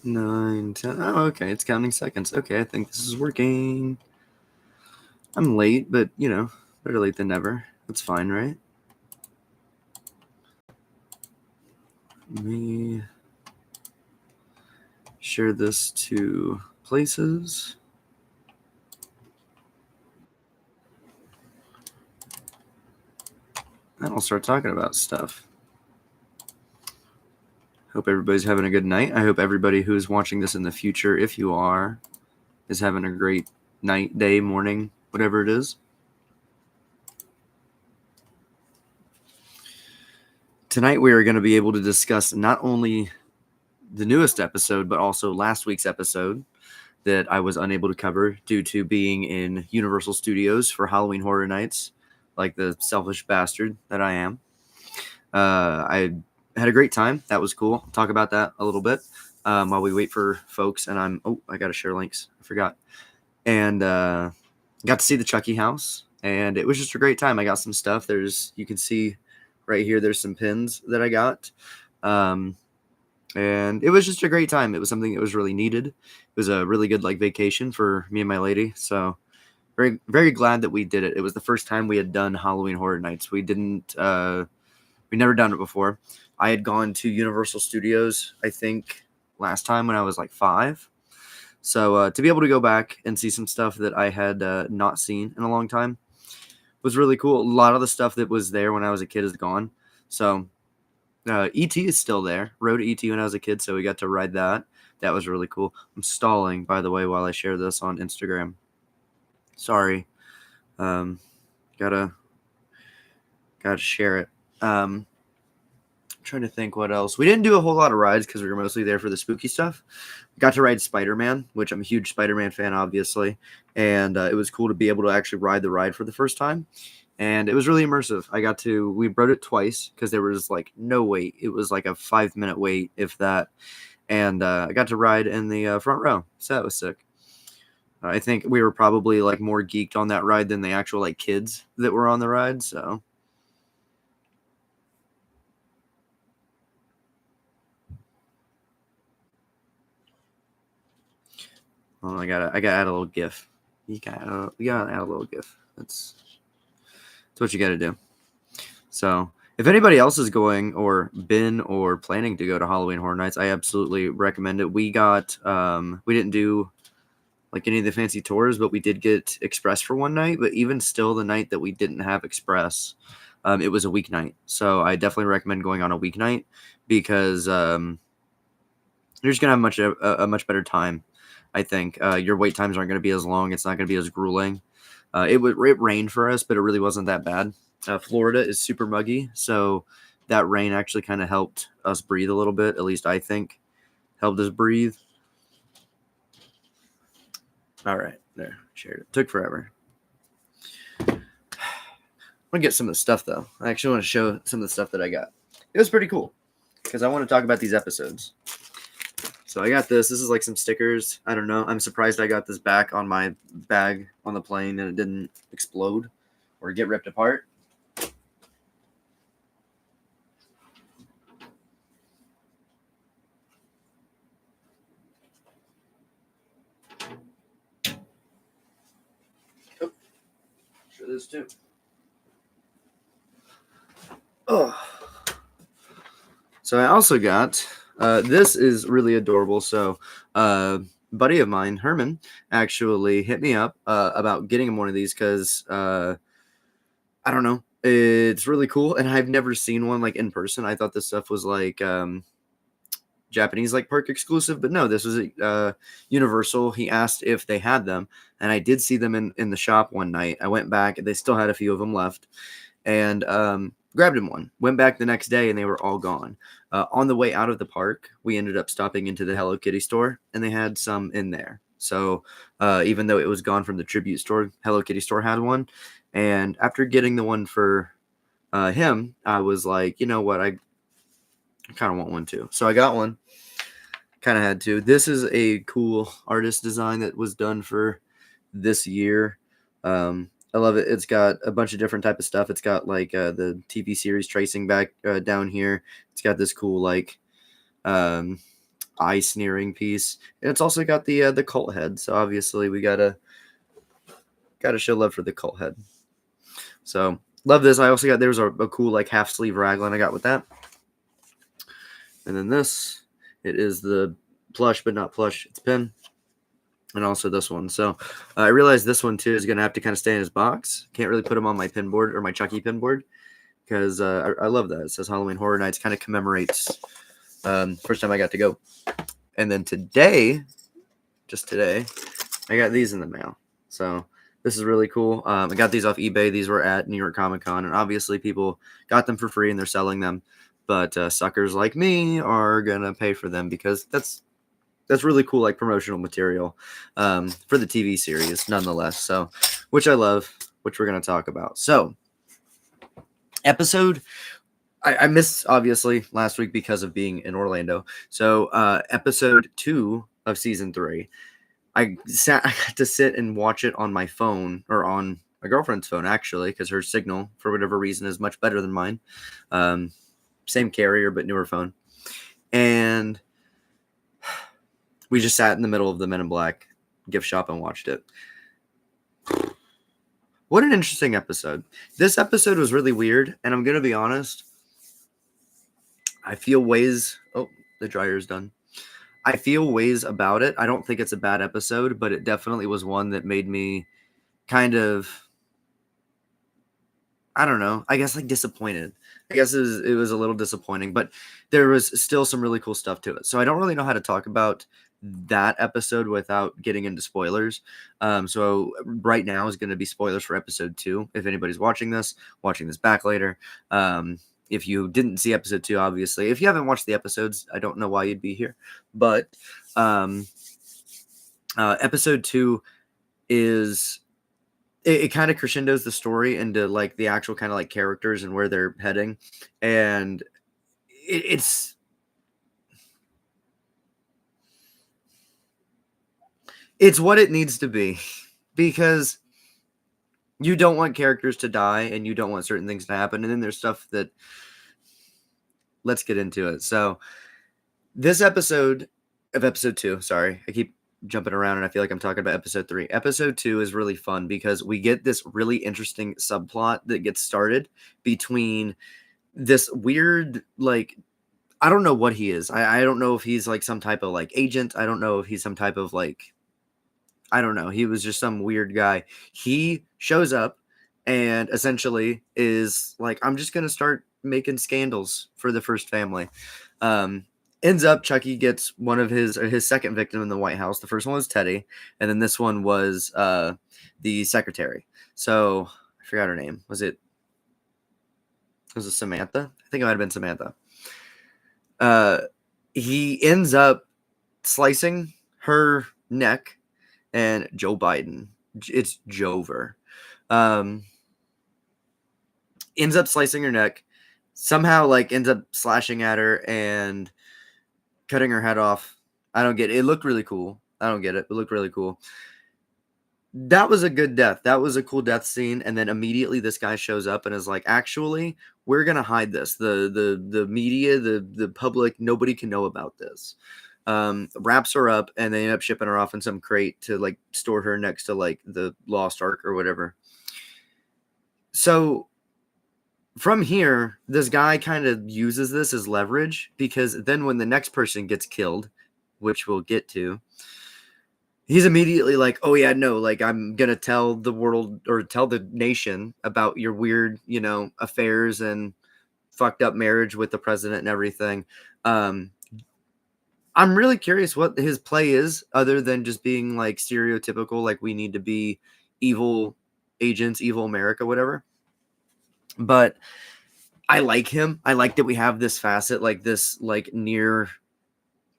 9, 10. Oh, okay. It's counting seconds. Okay, I think this is working. I'm late, but, better late than never. That's fine, right? Let me share this to places. And I'll start talking about stuff. Hope everybody's having a good night. I hope everybody who's watching this in the future, if you are, is having a great night, day, morning, whatever it is. Tonight we are going to be able to discuss not only the newest episode, but also last week's episode that I was unable to cover due to being in Universal Studios for Halloween Horror Nights, like the selfish bastard that I am. I had a great time. That was cool. I'll talk about that a little bit while we wait for folks. And I got to share links. I forgot. And got to see the Chucky house. And it was just a great time. I got some stuff. You can see right here, there's some pins that I got. And it was just a great time. It was something that was really needed. It was a really good vacation for me and my lady. So very, very glad that we did it. It was the first time we had done Halloween Horror Nights. We never done it before. I had gone to Universal Studios, I think, last time when I was 5. So to be able to go back and see some stuff that I had not seen in a long time was really cool. A lot of the stuff that was there when I was a kid is gone. So E.T. is still there. Rode E.T. when I was a kid, so we got to ride that. That was really cool. I'm stalling, by the way, while I share this on Instagram. Sorry. Gotta share it. Trying to think what else. We didn't do a whole lot of rides because we were mostly there for the spooky stuff. Got to ride Spider-Man, which I'm a huge Spider-Man fan, obviously. And it was cool to be able to actually ride the ride for the first time. And it was really immersive. We rode it twice because there was no wait. It was a 5-minute wait, if that. And I got to ride in the front row. So that was sick. I think we were probably more geeked on that ride than the actual kids that were on the ride. So. Oh, I gotta add a little GIF. You gotta add a little GIF. That's what you gotta do. So if anybody else is going or been or planning to go to Halloween Horror Nights, I absolutely recommend it. We didn't do any of the fancy tours, but we did get Express for one night. But even still, the night that we didn't have Express, it was a weeknight. So I definitely recommend going on a weeknight because you're just gonna have a much better time. I think your wait times aren't going to be as long. It's not going to be as grueling. It rained for us, but it really wasn't that bad. Florida is super muggy, so that rain actually kind of helped us breathe a little bit. At least I think helped us breathe. All right, there, shared it. Took forever. I want to get some of the stuff though. I actually want to show some of the stuff that I got. It was pretty cool because I want to talk about these episodes. So I got this. This is some stickers. I don't know. I'm surprised I got this back on my bag on the plane and it didn't explode or get ripped apart. Oh, sure this too. Oh. So I also got, this is really adorable. So buddy of mine, Herman, actually hit me up about getting him one of these because I don't know. It's really cool. And I've never seen one in person. I thought this stuff was Japanese park exclusive, but no, this was Universal. He asked if they had them, and I did see them in the shop one night. I went back, and they still had a few of them left, and grabbed him one. Went back the next day, and they were all gone. On the way out of the park, we ended up stopping into the Hello Kitty store, and they had some in there. So even though it was gone from the tribute store, Hello Kitty store had one. And after getting the one for him, I was like, you know what, I kind of want one too. So I got one. Kind of had to. This is a cool artist design that was done for this year. I love it. It's got a bunch of different type of stuff. It's got the TV series tracing back down here. It's got this cool eye sneering piece, and it's also got the cult head. So obviously we gotta show love for the cult head. So love this. I also got there's a cool like half sleeve raglan I got with that, and then this it is the plush but not plush. It's pin, and also this one. So I realized this one too is gonna have to kind of stay in his box. Can't really put him on my pin board or my Chucky pin board because I love that. It says Halloween Horror Nights, kind of commemorates first time I got to go. And then today, just today, I got these in the mail. So this is really cool. I got these off eBay. These were at New York Comic Con, and obviously people got them for free and they're selling them. But suckers like me are gonna pay for them because that's really cool, like promotional material for the TV series, nonetheless. So, which I love, which we're gonna talk about. So, episode. I missed obviously last week because of being in Orlando. So episode 2 of season 3, I got to sit and watch it on my phone or on my girlfriend's phone actually, because her signal for whatever reason is much better than mine. Same carrier but newer phone, and we just sat in the middle of the Men in Black gift shop and watched it. What an interesting episode. This episode was really weird, and I'm gonna be honest. I feel ways. Oh, the dryer's done. I feel ways about it. I don't think it's a bad episode, but it definitely was one that made me kind of, I don't know, I guess like disappointed. I guess it was a little disappointing, but there was still some really cool stuff to it. So I don't really know how to talk about that episode without getting into spoilers. So right now is going to be spoilers for episode 2. If anybody's watching this back later. If you didn't see episode 2, obviously, if you haven't watched the episodes, I don't know why you'd be here. But episode 2 is it kind of crescendos the story into like the actual kind of like characters and where they're heading, and it's what it needs to be, because you don't want characters to die and you don't want certain things to happen. And then there's stuff that, let's get into it. So this episode of episode 2, sorry, I keep jumping around and I feel like I'm talking about episode 3. Episode 2 is really fun because we get this really interesting subplot that gets started between this weird, like, I don't know what he is. I don't know if he's like some type of like agent. I don't know if he's some type of like, I don't know. He was just some weird guy. He shows up and essentially is like, I'm just going to start making scandals for the first family. Ends up Chucky gets one of his second victim in the White House. The first one was Teddy, and then this one was the secretary. So I forgot her name. Was it Samantha? I think it might have been Samantha. He ends up slicing her neck, and Joe Biden, it's Jover, ends up slicing her neck, somehow like ends up slashing at her and cutting her head off. I don't get it. It looked really cool. I don't get it. It looked really cool. That was a good death. That was a cool death scene. And then immediately this guy shows up and is like, actually, we're going to hide this. The media, the public, nobody can know about this. Wraps her up and they end up shipping her off in some crate to like store her next to like the Lost Ark or whatever. So from here, this guy kind of uses this as leverage, because then when the next person gets killed, which we'll get to, he's immediately like, oh yeah, no, like I'm going to tell the world or tell the nation about your weird, affairs and fucked up marriage with the president and everything. I'm really curious what his play is, other than just being like stereotypical, like we need to be evil agents, evil America, whatever. But I like him. I like that we have this facet, like this, like near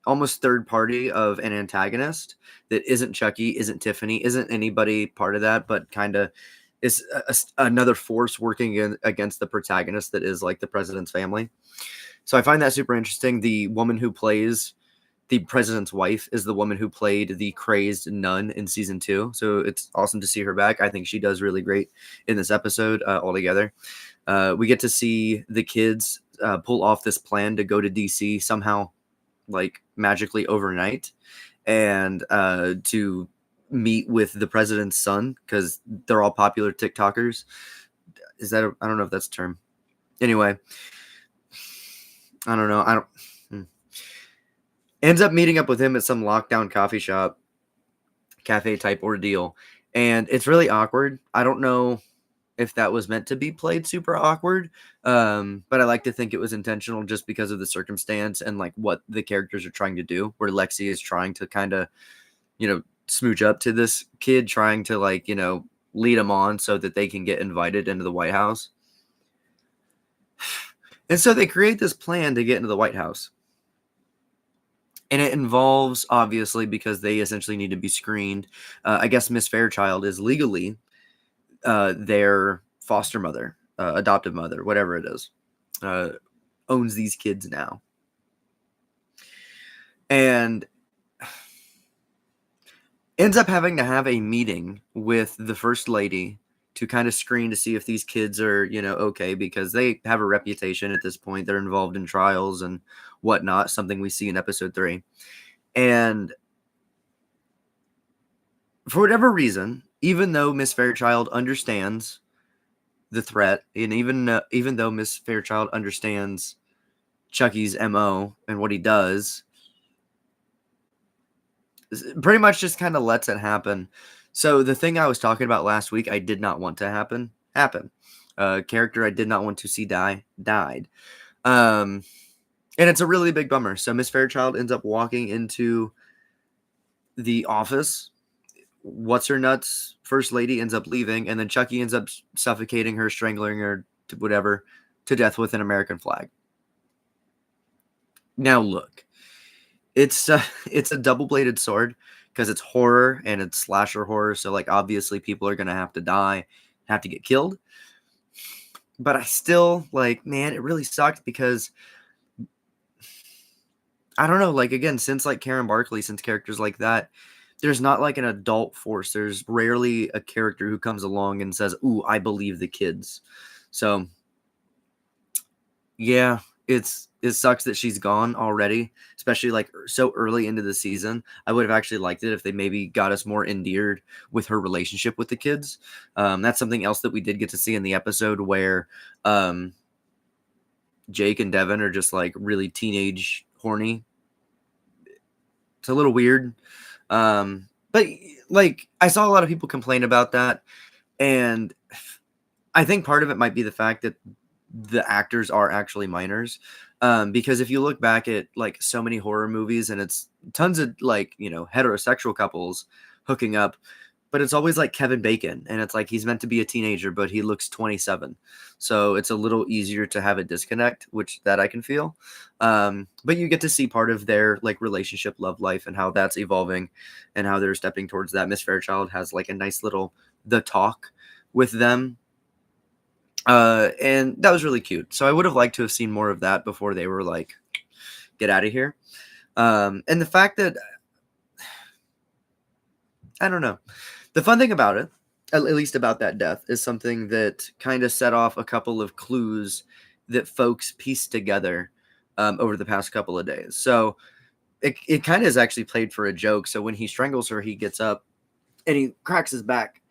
almost third party of an antagonist that isn't Chucky, isn't Tiffany, isn't anybody part of that, but kind of is another force working against the protagonist that is like the president's family. So I find that super interesting. The woman who plays the president's wife is the woman who played the crazed nun in season 2. So it's awesome to see her back. I think she does really great in this episode altogether. We get to see the kids pull off this plan to go to DC somehow. like magically overnight, and to meet with the president's son, because they're all popular TikTokers. I don't know if that's a term. Anyway, I don't know. Ends up meeting up with him at some lockdown coffee shop, cafe type ordeal. And it's really awkward. I don't know if that was meant to be played super awkward. But I like to think it was intentional just because of the circumstance and like what the characters are trying to do, where Lexi is trying to kind of, smooch up to this kid, trying to like, lead him on so that they can get invited into the White House. And so they create this plan to get into the White House. And it involves, obviously, because they essentially need to be screened. I guess Miss Fairchild is legally their foster mother, adoptive mother, whatever it is, owns these kids now. And ends up having to have a meeting with the first lady to kind of screen to see if these kids are, okay, because they have a reputation at this point. They're involved in trials and whatnot, something we see in episode 3. And for whatever reason, even though Miss Fairchild understands the threat, and even though Miss Fairchild understands Chucky's MO and what he does, pretty much just kind of lets it happen. So the thing I was talking about last week, I did not want to happen. Character I did not want to see died. And it's a really big bummer. So Miss Fairchild ends up walking into the office. What's her nuts? First lady ends up leaving, and then Chucky ends up suffocating her, strangling her, to death with an American flag. Now look, it's a double-bladed sword because it's horror and it's slasher horror. So like obviously people are gonna have to die, have to get killed. But I still man, it really sucked because I don't know, again, since Karen Barkley, since characters like that, there's not an adult force. There's rarely a character who comes along and says, "Ooh, I believe the kids." So yeah, it sucks that she's gone already, especially so early into the season. I would have actually liked it if they maybe got us more endeared with her relationship with the kids. That's something else that we did get to see in the episode where Jake and Devin are just really teenage horny. It's a little weird. But I saw a lot of people complain about that, and I think part of it might be the fact that the actors are actually minors. Because if you look back at so many horror movies, and it's tons of heterosexual couples hooking up, but it's always Kevin Bacon, and it's he's meant to be a teenager, but he looks 27. So it's a little easier to have a disconnect, which that I can feel. But you get to see part of their relationship, love life, and how that's evolving and how they're stepping towards that. Miss Fairchild has a nice little the talk with them. And that was really cute. So I would have liked to have seen more of that before they were get out of here. And the fact that, I don't know, the fun thing about it, at least about that death, is something that kind of set off a couple of clues that folks pieced together over the past couple of days. So it kind of is actually played for a joke. So when he strangles her, he gets up and he cracks his back.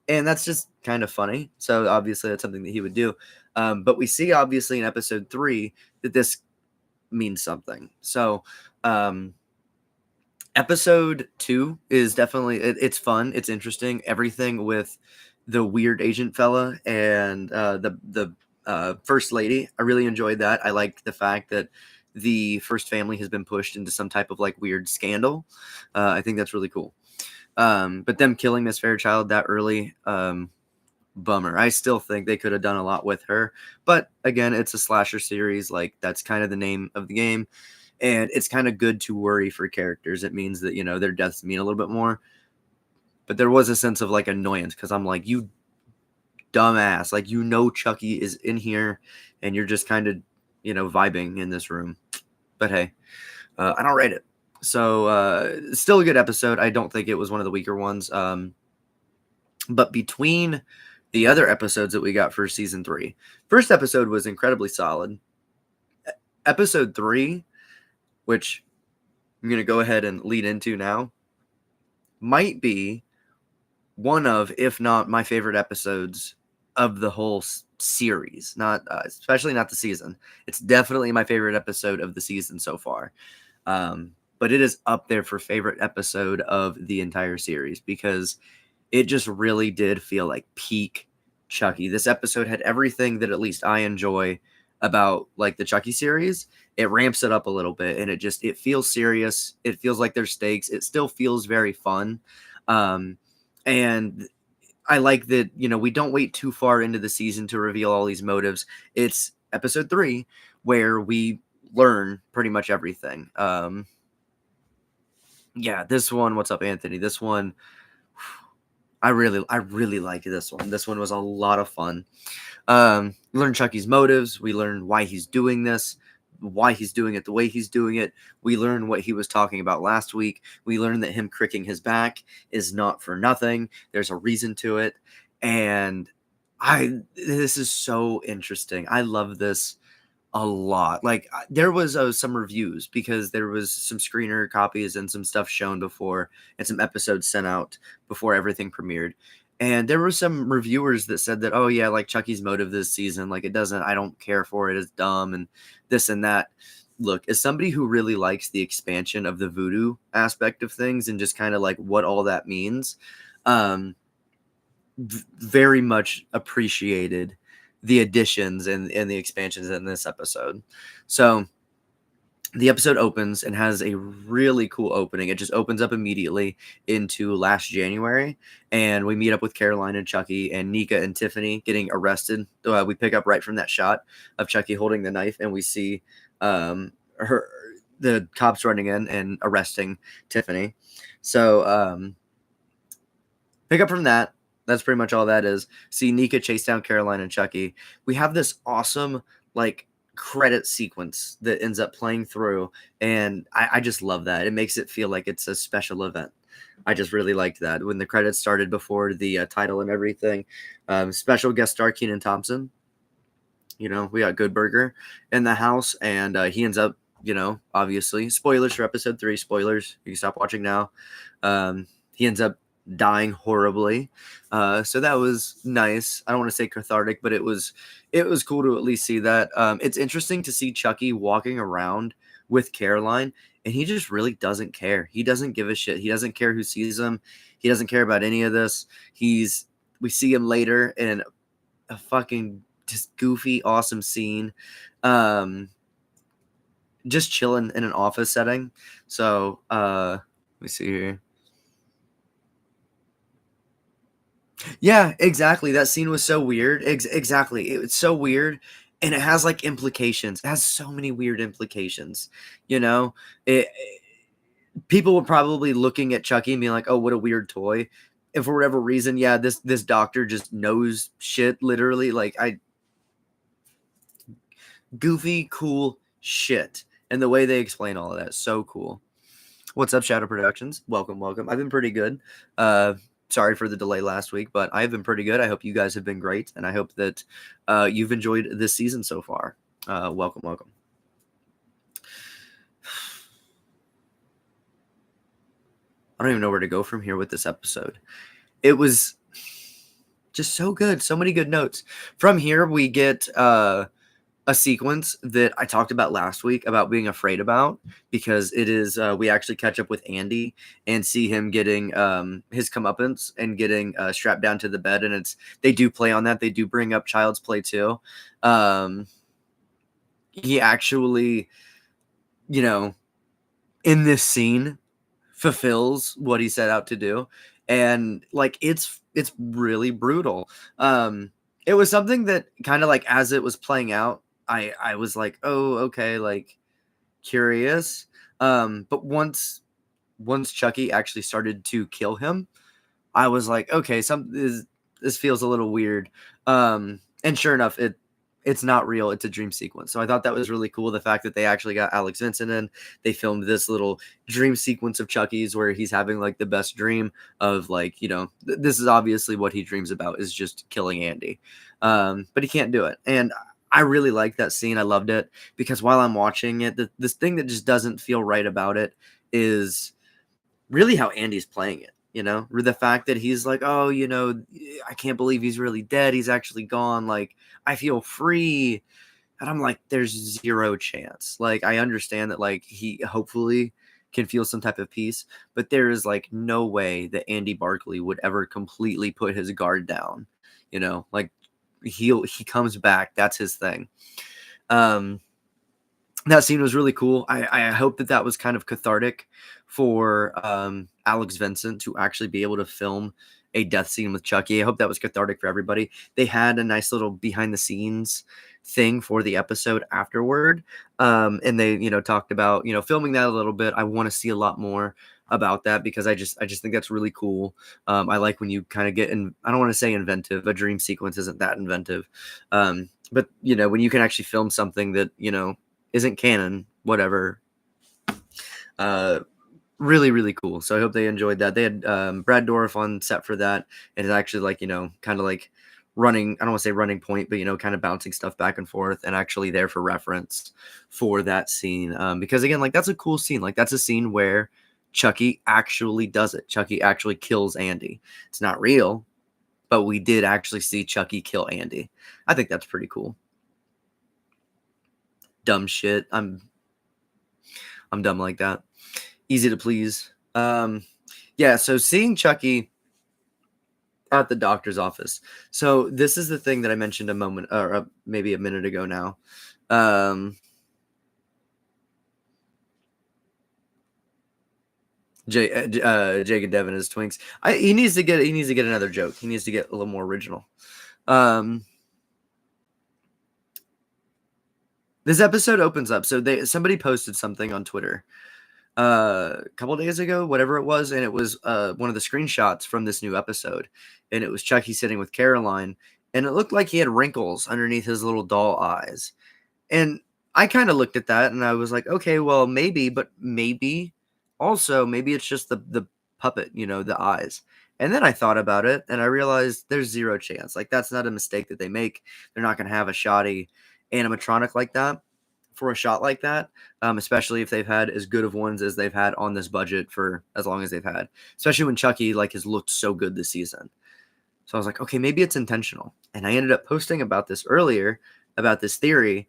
And that's just kind of funny. So obviously that's something that he would do. But we see obviously in episode 3 that this means something. So episode 2 is definitely, it's fun. It's interesting. Everything with the weird agent fella and the first lady. I really enjoyed that. I liked the fact that the first family has been pushed into some type of weird scandal. I think that's really cool. But them killing Miss Fairchild that early, bummer. I still think they could have done a lot with her. But again, it's a slasher series. That's kind of the name of the game. And it's kind of good to worry for characters. It means that, their deaths mean a little bit more. But there was a sense of annoyance because I'm you dumbass. Chucky is in here and you're just kind of, vibing in this room. But hey, I don't rate it. So still a good episode. I don't think it was one of the weaker ones. But between the other episodes that we got for season 3, first episode was incredibly solid. Episode 3, which I'm going to go ahead and lead into now might be one of, if not my favorite episodes of the whole series. Not especially not the season. It's definitely my favorite episode of the season so far. But it is up there for favorite episode of the entire series because it just really did feel like peak Chucky. This episode had everything that at least I enjoy about like the Chucky series. It ramps it up a little bit and it feels serious. It feels like there's stakes. It still feels very fun. And I like that, we don't wait too far into the season to reveal all these motives. It's episode 3 where we learn pretty much everything. Yeah, this one, what's up, Anthony? This one, I really like this one. This one was a lot of fun. We learn Chucky's motives. We learn why he's doing this, why he's doing it the way he's doing it. We learn what he was talking about last week. We learn that him cricking his back is not for nothing. There's a reason to it. And this is so interesting. I love this a lot. Like there was some reviews because there was some screener copies and some stuff shown before and some episodes sent out before everything premiered. And there were some reviewers that said that, oh yeah, like Chucky's motive this season, like I don't care for it, it's dumb and this and that. Look, as somebody who really likes the expansion of the voodoo aspect of things and just kind of like what all that means, very much appreciated the additions and the expansions in this episode. So the episode opens and has a really cool opening. It just opens up immediately into last January, and we meet up with Caroline and Chucky and Nika and Tiffany getting arrested. We pick up right from that shot of Chucky holding the knife, and we see the cops running in and arresting Tiffany. So pick up from that. That's pretty much all that is. See Nika chase down Caroline and Chucky. We have this awesome like credit sequence that ends up playing through, and I just love that. It makes it feel like it's a special event. I just really liked that when the credits started before the title and everything. Special guest star Kenan Thompson. We got Good Burger in the house, and he ends up, obviously spoilers for episode 3. Spoilers. You can stop watching now. He ends up dying horribly. So that was nice. I don't want to say cathartic, but it was cool to at least see that. It's interesting to see Chucky walking around with Caroline, and he just really doesn't care. He doesn't give a shit. He doesn't care who sees him. He doesn't care about any of this. We see him later in a fucking just goofy, awesome scene. Just chilling in an office setting. So let me see here. Yeah, exactly. That scene was so weird. Exactly. It's so weird. And it has like implications. It has so many weird implications. You know, people were probably looking at Chucky and being like, oh, what a weird toy. And for whatever reason, yeah, this doctor just knows shit, literally. Like, goofy, cool shit. And the way they explain all of that, so cool. What's up, Shadow Productions? Welcome. I've been pretty good. Sorry for the delay last week, but I've been pretty good. I hope you guys have been great, and I hope that you've enjoyed this season so far. Welcome. I don't even know where to go from here with this episode. It was just so good. So many good notes. From here, we get a sequence that I talked about last week about being afraid about, because it is we actually catch up with Andy and see him getting his comeuppance and getting strapped down to the bed, and they do play on that. They do bring up Child's Play too. He actually, in this scene fulfills what he set out to do, and like it's really brutal. It was something that kind of like as it was playing out, I was like, oh, okay, like curious. But once Chucky actually started to kill him, I was like, okay, this feels a little weird. And sure enough, it's not real. It's a dream sequence. So I thought that was really cool. The fact that they actually got Alex Vincent in, they filmed this little dream sequence of Chucky's where he's having like the best dream of like, this is obviously what he dreams about, is just killing Andy. But he can't do it. And I really liked that scene. I loved it because while I'm watching it, this thing that just doesn't feel right about it is really how Andy's playing it. The fact that he's like, oh, I can't believe he's really dead. He's actually gone. Like, I feel free. And I'm like, there's zero chance. Like, I understand that, like, he hopefully can feel some type of peace, but there is, like, no way that Andy Barkley would ever completely put his guard down. Like, he comes back. That's his thing. That scene was really cool. I hope that was kind of cathartic for Alex Vincent to actually be able to film a death scene with Chucky. I hope that was cathartic for everybody. They had a nice little behind the scenes thing for the episode afterward. And they, talked about, filming that a little bit. I want to see a lot more about that because I just think that's really cool. I like when you kind of get in, I don't want to say inventive. A dream sequence isn't that inventive. But when you can actually film something that, isn't canon, whatever. Really, really cool. So I hope they enjoyed that. They had Brad Dourif on set for that. And it's actually like, kind of like running, I don't want to say running point, but, kind of bouncing stuff back and forth and actually there for reference for that scene. Because again, like that's a cool scene. Like that's a scene where Chucky actually does it. Chucky actually kills Andy. It's not real, but we did actually see Chucky kill Andy. I think that's pretty cool. Dumb shit. I'm dumb like that. Easy to please. Yeah, so seeing Chucky at the doctor's office. So this is the thing that I mentioned a moment or maybe a minute ago now. Jake and Devin is twinks. He needs to get another joke. He needs to get a little more original. This episode opens up. So somebody posted something on Twitter a couple days ago, whatever it was, and it was one of the screenshots from this new episode, and it was Chucky sitting with Caroline, and it looked like he had wrinkles underneath his little doll eyes. And I kind of looked at that and I was like, okay, well, maybe, but maybe also maybe it's just the puppet, the eyes. And then I thought about it and I realized there's zero chance. Like that's not a mistake that they make. They're not going to have a shoddy animatronic like that for a shot like that, especially if they've had as good of ones as they've had on this budget for as long as they've had, especially when Chucky like has looked so good this season. So I was like, okay, maybe it's intentional. And I ended up posting about this earlier, about this theory,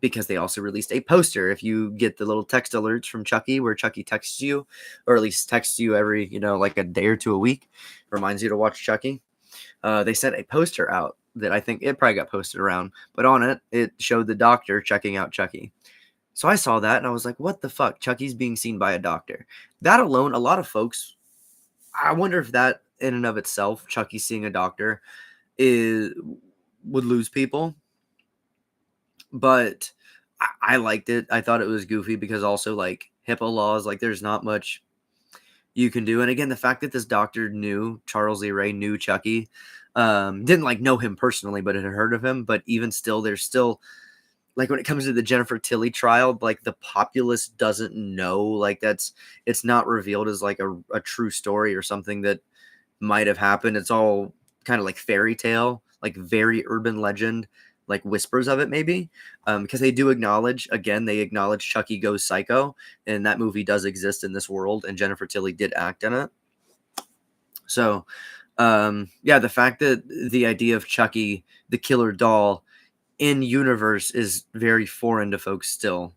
because they also released a poster. If you get the little text alerts from Chucky where Chucky texts you, or at least texts you every, like a day or two a week, reminds you to watch Chucky. They sent a poster out that I think it probably got posted around, but on it, it showed the doctor checking out Chucky. So I saw that and I was like, what the fuck? Chucky's being seen by a doctor. That alone, a lot of folks, I wonder if that in and of itself, Chucky seeing a doctor would lose people. But I liked it. I thought it was goofy because also like HIPAA laws, like there's not much you can do. And again, the fact that this doctor knew Charles Lee Ray, knew Chucky, didn't like know him personally, but had heard of him. But even still, there's still like when it comes to the Jennifer Tilly trial, like the populace doesn't know, like it's not revealed as like a true story or something that might have happened. It's all kind of like fairy tale, like very urban legend, like whispers of it maybe, because they do acknowledge, again, they acknowledge Chucky Goes Psycho, and that movie does exist in this world, and Jennifer Tilly did act in it. So, yeah, the fact that the idea of Chucky, the killer doll, in universe is very foreign to folks still,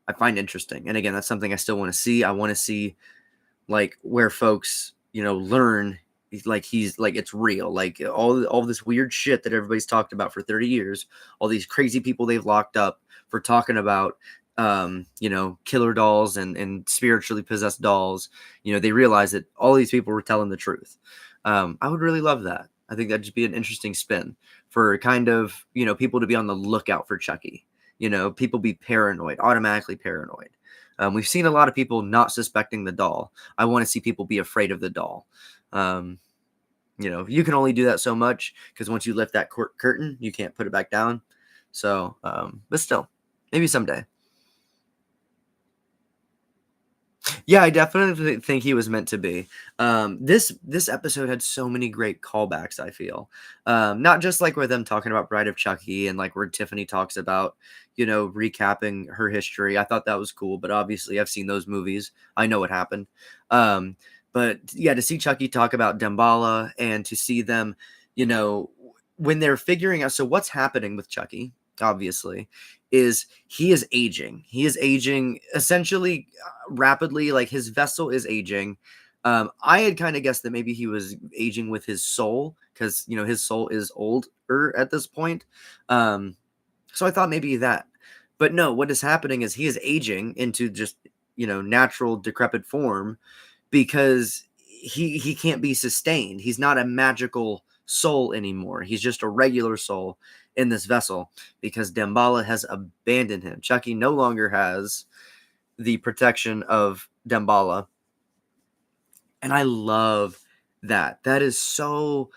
I find interesting. And again, that's something I still want to see. I want to see like where folks, learn like he's like it's real, like all this weird shit that everybody's talked about for 30 years, all these crazy people they've locked up for talking about killer dolls and spiritually possessed dolls. They realize that all these people were telling the truth. I would really love that. I think that'd just be an interesting spin for kind of, people to be on the lookout for Chucky. People be paranoid, automatically paranoid. We've seen a lot of people not suspecting the doll. I want to see people be afraid of the doll. You can only do that so much because once you lift that curtain, you can't put it back down. So, but still, maybe someday. Yeah, I definitely think he was meant to be. This episode had so many great callbacks, I feel. Not just like with them talking about Bride of Chucky and like where Tiffany talks about, recapping her history. I thought that was cool, but obviously I've seen those movies. I know what happened. Um, but yeah, to see Chucky talk about Damballa and to see them, you know, when they're figuring out, so what's happening with Chucky, obviously, is he is aging. He is aging essentially rapidly. Like his vessel is aging. I had kind of guessed that maybe he was aging with his soul because his soul is older at this point. So I thought maybe that, but no. What is happening is he is aging into just natural decrepit form because he can't be sustained. He's not a magical soul anymore. He's just a regular soul in this vessel because Damballa has abandoned him. Chucky no longer has the protection of Damballa. And I love that. That is so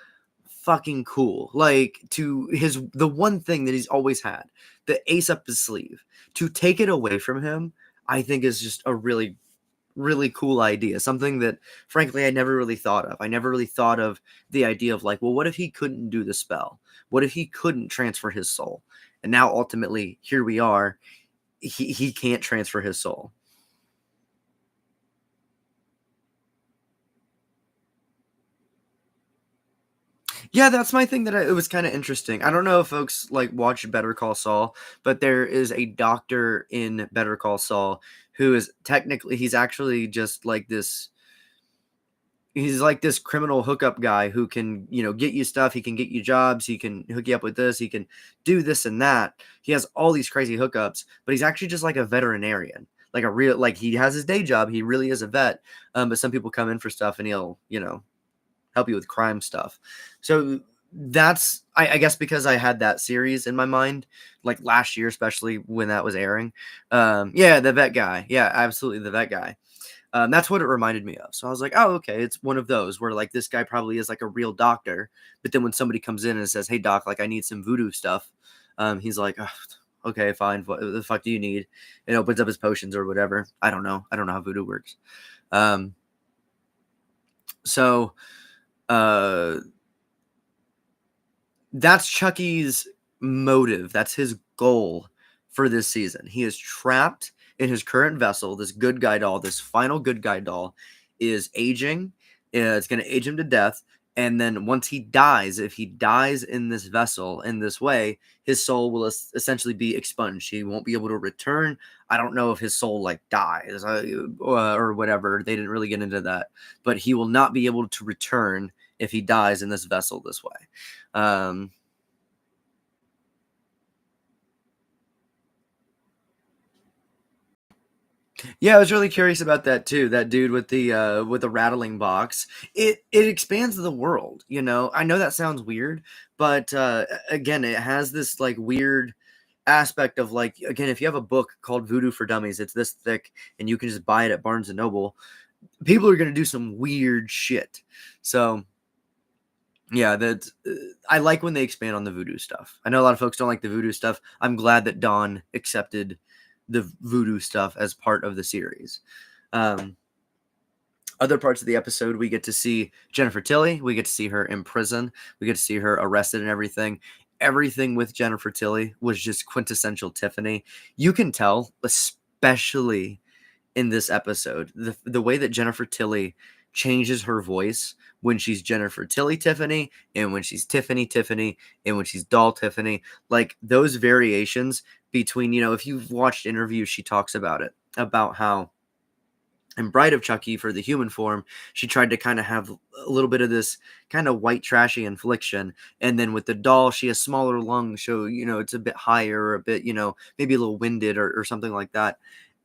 fucking cool. Like the one thing that he's always had, the ace up his sleeve, to take it away from him, I think is just a really really cool idea. Something that frankly I never really thought of. I never really thought of the idea of like, well, what if he couldn't do the spell? What if he couldn't transfer his soul? And now ultimately here we are. He can't transfer his soul. Yeah, that's my thing it was kind of interesting. I don't know if folks like watch Better Call Saul, but there is a doctor in Better Call Saul who is technically he's actually just like this he's like this criminal hookup guy who can, get you stuff. He can get you jobs. He can hook you up with this. He can do this and that. He has all these crazy hookups, but he's actually just like a veterinarian, like a real, like he has his day job. He really is a vet. But some people come in for stuff and he'll, help you with crime stuff. So that's, I guess because I had that series in my mind, like last year, especially when that was airing. Yeah, the vet guy. Yeah, absolutely. The vet guy. That's what it reminded me of. So I was like, oh, okay, it's one of those where like this guy probably is like a real doctor. But then when somebody comes in and says, hey, doc, like I need some voodoo stuff, he's like, oh, okay, fine. What the fuck do you need? And opens up his potions or whatever. I don't know. I don't know how voodoo works. So uh, that's Chucky's motive. That's his goal for this season. He is trapped in his current vessel. This good guy doll, this final good guy doll, is aging. It's going to age him to death. And then once he dies, if he dies in this vessel in this way, his soul will essentially be expunged. He won't be able to return. I don't know if his soul like dies or whatever. They didn't really get into that, but he will not be able to return if he dies in this vessel this way. Yeah, I was really curious about that too. That dude with the rattling box. It expands the world, I know that sounds weird, but again, it has this like weird aspect of like again, if you have a book called Voodoo for Dummies, it's this thick and you can just buy it at Barnes and Noble. People are going to do some weird shit. So, yeah, that I like when they expand on the voodoo stuff. I know a lot of folks don't like the voodoo stuff. I'm glad that Dawn accepted the voodoo stuff as part of the series. Um, Other parts of the episode, we get to see Jennifer Tilly. We get to see her in prison. We get to see her arrested and everything. Everything with Jennifer Tilly was just quintessential Tiffany. You can tell, especially in this episode, the way that Jennifer Tilly changes her voice when she's Jennifer Tilly Tiffany and when she's Tiffany Tiffany and when she's doll Tiffany, like those variations between, if you've watched interviews, she talks about it, about how in Bride of Chucky for the human form, she tried to kind of have a little bit of this kind of white trashy infliction. And then with the doll, she has smaller lungs. So, it's a bit higher, or a bit, maybe a little winded or something like that.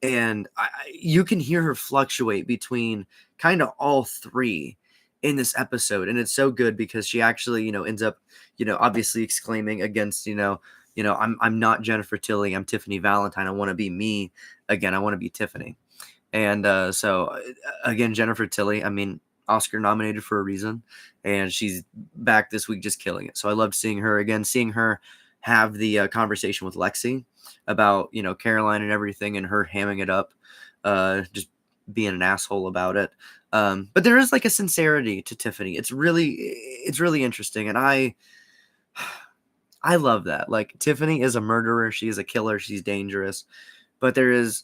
And you can hear her fluctuate between kind of all three in this episode. And it's so good because she actually, ends up, obviously exclaiming against, I'm not Jennifer Tilly. I'm Tiffany Valentine. I want to be me again. I want to be Tiffany. And again, Jennifer Tilly, I mean, Oscar nominated for a reason, and she's back this week just killing it. So I loved seeing her again, seeing her have the conversation with Lexi about, Caroline and everything and her hamming it up. Just being an asshole about it. But there is like a sincerity to Tiffany. It's really interesting, and I love that. Like, Tiffany is a murderer, she is a killer, she's dangerous, but there is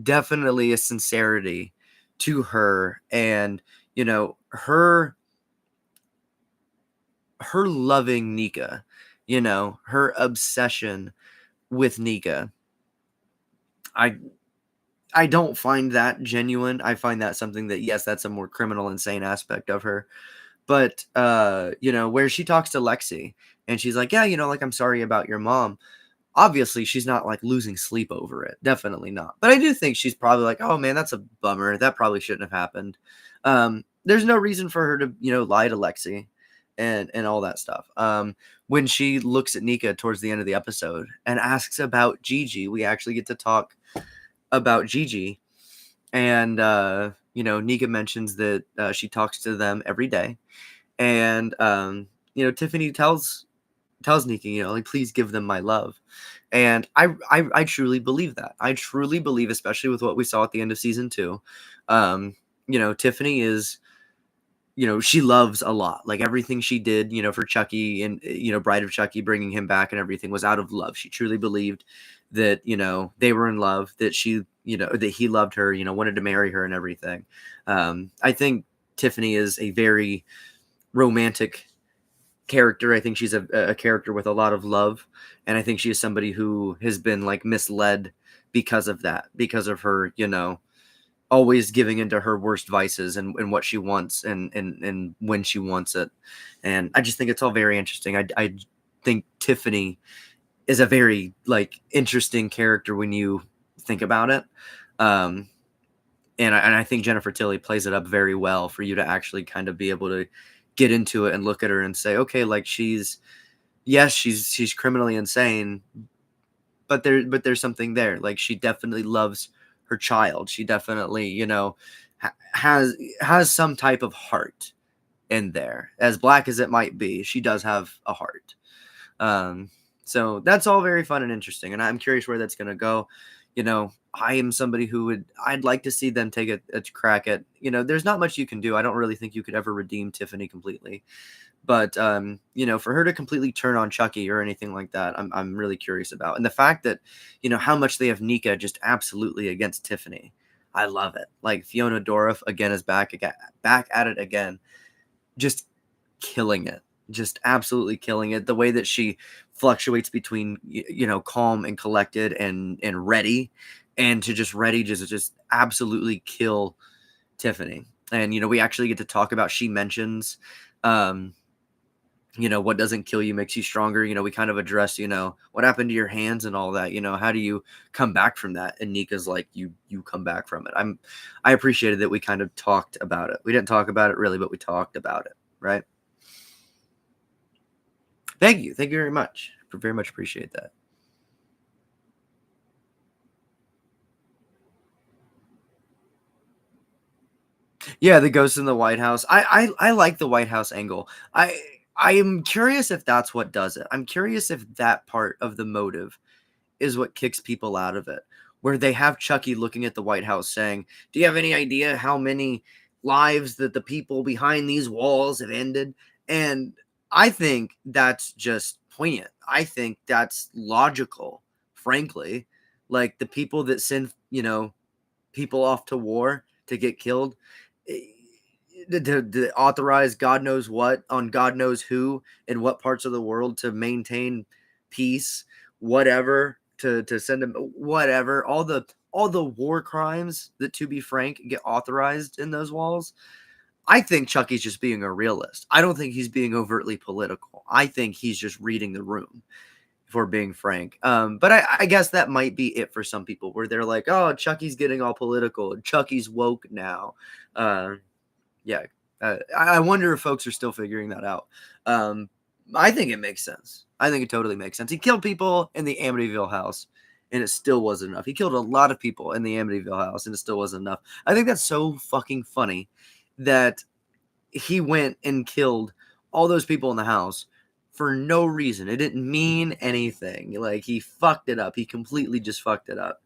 definitely a sincerity to her, and her loving Nika, her obsession with Nika. I I don't find that genuine. I find that something that, yes, that's a more criminal, insane aspect of her. But where she talks to Lexi and she's like, yeah, like, I'm sorry about your mom. Obviously, she's not like losing sleep over it. Definitely not. But I do think she's probably like, oh man, that's a bummer. That probably shouldn't have happened. There's no reason for her to, lie to Lexi and all that stuff. When she looks at Nika towards the end of the episode and asks about Gigi, we actually get to talk about Gigi. And Nika mentions that she talks to them every day. And Tiffany tells Nika, like, please give them my love. And I truly believe that. I truly believe, especially with what we saw at the end of season 2, Tiffany is, she loves a lot. Like, everything she did, for Chucky and, Bride of Chucky, bringing him back and everything was out of love. She truly believed that, they were in love, that she, that he loved her, wanted to marry her and everything. I think Tiffany is a very romantic character. I think she's a character with a lot of love, and I think she is somebody who has been like misled because of that, because of her, always giving into her worst vices and what she wants and when she wants it. And I just think it's all very interesting. I think Tiffany is a very like interesting character when you think about it. And I think Jennifer Tilly plays it up very well for you to actually kind of be able to get into it and look at her and say, okay, like, she's criminally insane, but there's something there. Like, she definitely loves her child. She definitely, has some type of heart in there. As black as it might be, she does have a heart. So that's all very fun and interesting, and I'm curious where that's gonna go. I am somebody I'd like to see them take a crack at, there's not much you can do. I don't really think you could ever redeem Tiffany completely. But for her to completely turn on Chucky or anything like that, I'm really curious about. And the fact that, how much they have Nika just absolutely against Tiffany. I love it. Like, Fiona Dourif again is back at it again. Just killing it. Just absolutely killing it. The way that she fluctuates between calm and collected and ready, and to just ready just absolutely kill Tiffany. And we actually get to talk about, she mentions what doesn't kill you makes you stronger. We kind of address, what happened to your hands and all that. How do you come back from that? And Nika's like, you come back from it. I appreciated that we kind of talked about it. We didn't talk about it really, but we talked about it, right? Thank you very much. Very much appreciate that. Yeah, the ghost in the White House. I like the White House angle. I am curious if that's what does it. I'm curious if that part of the motive is what kicks people out of it, where they have Chucky looking at the White House saying, do you have any idea how many lives that the people behind these walls have ended? And I think that's just poignant. I think that's logical, frankly. Like, the people that send, people off to war to get killed, to authorize God knows what on God knows who in what parts of the world to maintain peace, whatever, to send them, whatever, all the war crimes that, to be frank, get authorized in those walls. I think Chucky's just being a realist. I don't think he's being overtly political. I think he's just reading the room, if we're being frank. But I guess that might be it for some people, where they're like, oh, Chucky's getting all political. Chucky's woke now. Yeah. I wonder if folks are still figuring that out. I think it makes sense. I think it totally makes sense. He killed people in the Amityville house, and it still wasn't enough. He killed a lot of people in the Amityville house, and it still wasn't enough. I think that's so fucking funny that he went and killed all those people in the house for no reason. It didn't mean anything. Like, he fucked it up. He completely just fucked it up.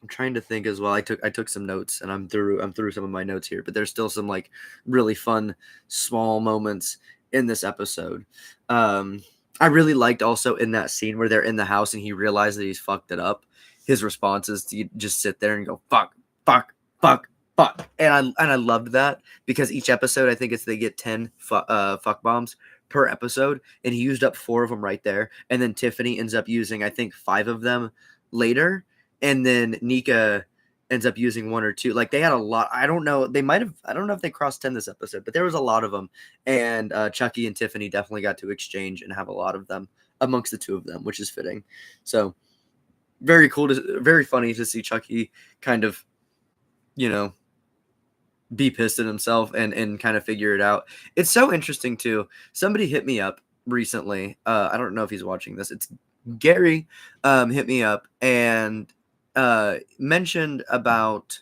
I'm trying to think as well. I took some notes, and I'm through some of my notes here, but there's still some like really fun small moments in this episode. Um, I really liked also in that scene where they're in the house and he realizes that he's fucked it up. His response is to just sit there and go fuck, fuck, fuck, fuck, and I loved that because each episode I think they get 10 fuck bombs per episode, and he used up 4 of them right there, and then Tiffany ends up using I think 5 of them later, and then Nika ends up using 1 or 2. Like they had a lot. I don't know. They might have. I don't know if they crossed 10 this episode, but there was a lot of them. And Chucky and Tiffany definitely got to exchange and have a lot of them amongst the two of them, which is fitting. So very cool very funny to see Chucky kind of, you know, be pissed at himself and kind of figure it out. It's so interesting too. Somebody hit me up recently. I don't know if he's watching this. It's Gary hit me up and mentioned about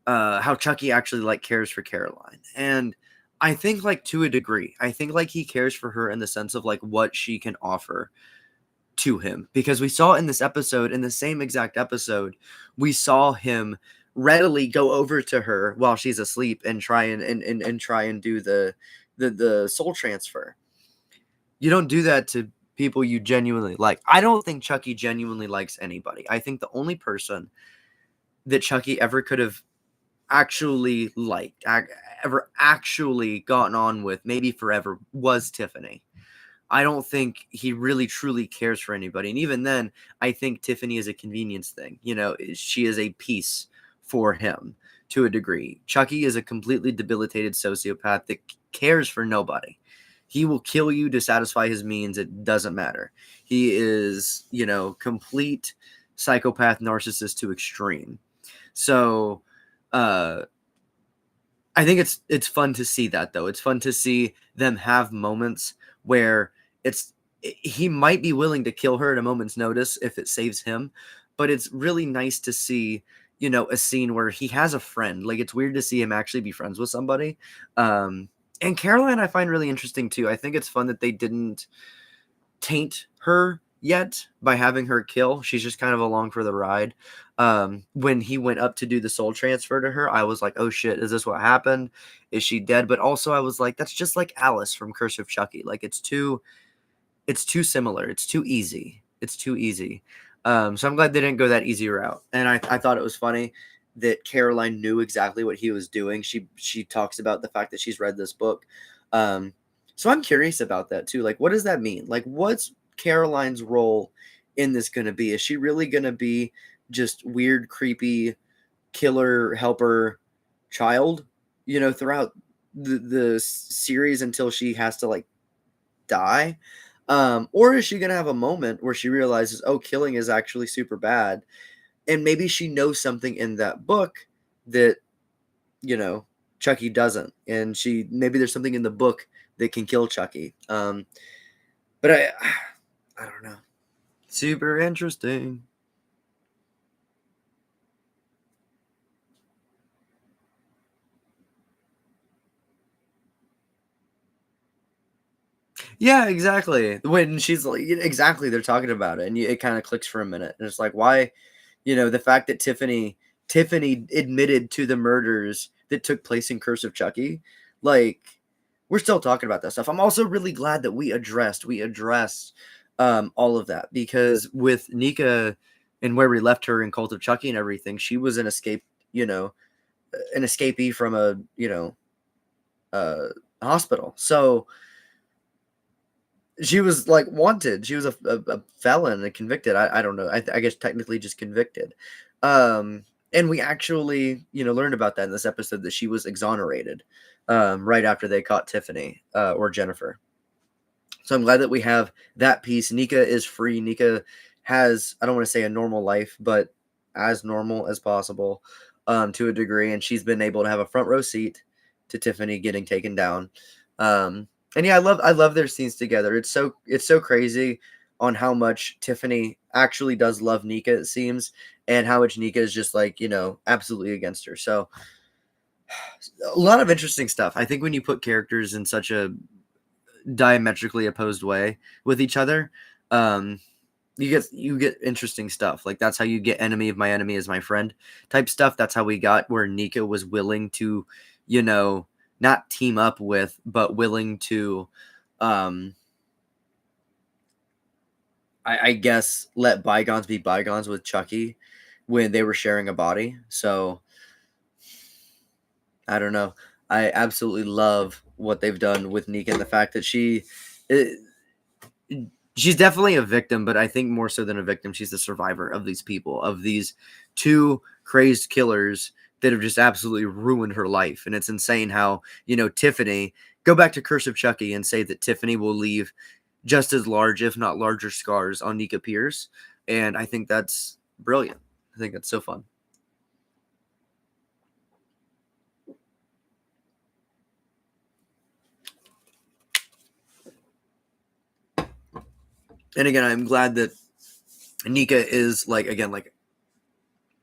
how Chucky actually like cares for Caroline. And I think like to a degree, I think like he cares for her in the sense of like what she can offer to him, because we saw in this episode, in the same exact episode, we saw him readily go over to her while she's asleep and try and try and do the soul transfer. You don't do that to people you genuinely like. I don't think Chucky genuinely likes anybody. I think the only person that Chucky ever could have actually liked, ever actually gotten on with, maybe forever, was Tiffany. I don't think he really truly cares for anybody. And even then, I think Tiffany is a convenience thing. You know, she is a piece for him to a degree. Chucky is a completely debilitated sociopath that cares for nobody. He will kill you to satisfy his means. It doesn't matter. He is, you know, complete psychopath narcissist to extreme. So, I think it's fun to see that though. It's fun to see them have moments where he might be willing to kill her at a moment's notice if it saves him, but it's really nice to see, you know, a scene where he has a friend. Like it's weird to see him actually be friends with somebody. And Caroline I find really interesting too. I think it's fun that they didn't taint her yet by having her kill. She's just kind of along for the ride. When he went up to do the soul transfer to her, I was like, oh shit, is this what happened? Is she dead? But also I was like, that's just like Alice from Curse of Chucky. Like it's too similar. It's too easy. It's too easy. So I'm glad they didn't go that easy route. And I thought it was funny that Caroline knew exactly what he was doing. She talks about the fact that she's read this book. So I'm curious about that too. Like, what does that mean? Like, what's Caroline's role in this going to be? Is she really going to be just weird, creepy killer helper child, you know, throughout the series until she has to like die? Or is she going to have a moment where she realizes, oh, killing is actually super bad? And maybe she knows something in that book that, you know, Chucky doesn't. And maybe there's something in the book that can kill Chucky. But I don't know. Super interesting. Yeah, exactly. When she's like, exactly, they're talking about it, and it kind of clicks for a minute, and it's like, why, you know, the fact that Tiffany admitted to the murders that took place in Curse of Chucky, like, we're still talking about that stuff. I'm also really glad that we addressed all of that, because with Nika and where we left her in Cult of Chucky and everything, she was you know, an escapee from a, you know, uh, hospital. So she was like wanted. She was a felon, a convicted. I don't know. I guess technically just convicted. And we actually, you know, learned about that in this episode that she was exonerated right after they caught Tiffany or Jennifer. So I'm glad that we have that piece. Nika is free. Nika has, I don't want to say a normal life, but as normal as possible to a degree. And she's been able to have a front row seat to Tiffany getting taken down. And yeah, I love their scenes together. It's so crazy on how much Tiffany actually does love Nika, it seems, and how much Nika is just like, you know, absolutely against her. So a lot of interesting stuff. I think when you put characters in such a diametrically opposed way with each other, um, you get interesting stuff. Like that's how you get enemy of my enemy is my friend type stuff. That's how we got where Nika was willing to, you know, not team up with, but willing to, um, I guess let bygones be bygones with Chucky when they were sharing a body. So I don't know. I absolutely love what they've done with Nika and the fact that it, she's definitely a victim, but I think more so than a victim, she's the survivor of these people, of these two crazed killers that have just absolutely ruined her life. And it's insane how, Tiffany, go back to Curse of Chucky and say that Tiffany will leave just as large, if not larger, scars on Nika Pierce. And I think that's brilliant. I think that's so fun. And again, I'm glad that Nika is like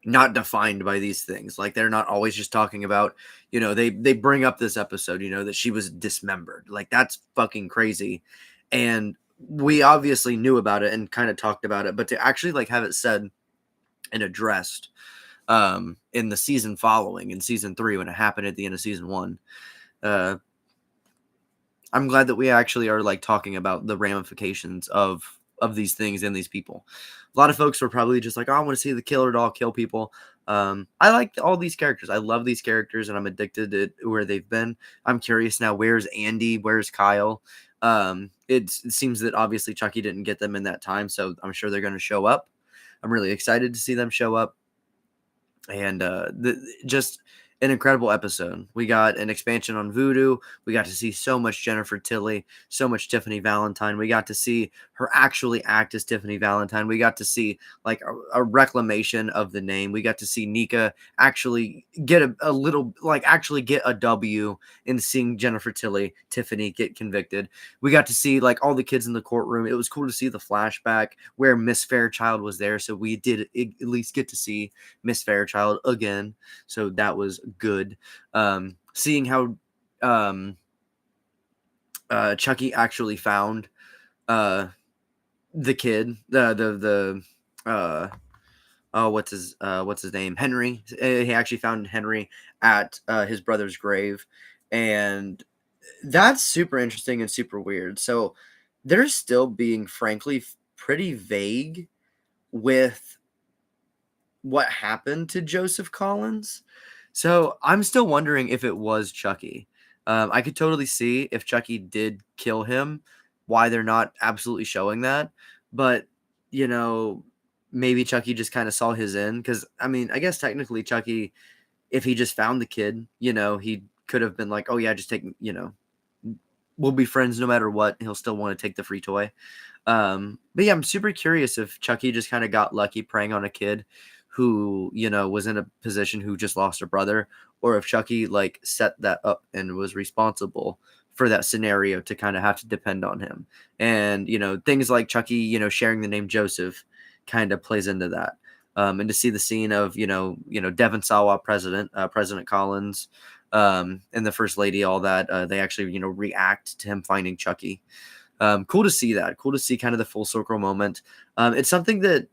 not defined by these things. Like they're not always just talking about, they bring up this episode, that she was dismembered. Like that's fucking crazy. And we obviously knew about it and kind of talked about it, but to actually like have it said and addressed in the season following, in season 3, when it happened at the end of season 1, I'm glad that we actually are like talking about the ramifications of these things and these people. A lot of folks were probably just like, "Oh, I want to see the killer doll kill people." I like all these characters. I love these characters, and I'm addicted to where they've been. I'm curious now. Where's Andy? Where's Kyle? It seems that obviously Chucky didn't get them in that time, so I'm sure they're going to show up. I'm really excited to see them show up, and just an incredible episode. We got an expansion on Voodoo. We got to see so much Jennifer Tilly, so much Tiffany Valentine. We got to see her actually act as Tiffany Valentine. We got to see like a reclamation of the name. We got to see Nika actually get a little, like actually get a W in seeing Jennifer Tilly, Tiffany get convicted. We got to see like all the kids in the courtroom. It was cool to see the flashback where Miss Fairchild was there. So we did at least get to see Miss Fairchild again. So that was good. Seeing how Chucky actually found the kid, what's his name? Henry. He actually found Henry at his brother's grave, and that's super interesting and super weird. So they're still being frankly pretty vague with what happened to Joseph Collins. So I'm still wondering if it was Chucky. I could totally see if Chucky did kill him, why they're not absolutely showing that. But, you know, maybe Chucky just kind of saw his end. Because, I mean, I guess technically Chucky, if he just found the kid, he could have been like, oh, yeah, just take, we'll be friends no matter what. He'll still want to take the free toy. But yeah, I'm super curious if Chucky just kind of got lucky preying on a kid who, was in a position who just lost a brother, or if Chucky like set that up and was responsible for that scenario to kind of have to depend on him. And, things like Chucky, sharing the name Joseph kind of plays into that. And to see the scene of, Devon Sawa, President Collins, and the First Lady, all that, they actually, react to him finding Chucky. Cool to see that. Cool to see kind of the full circle moment. It's something that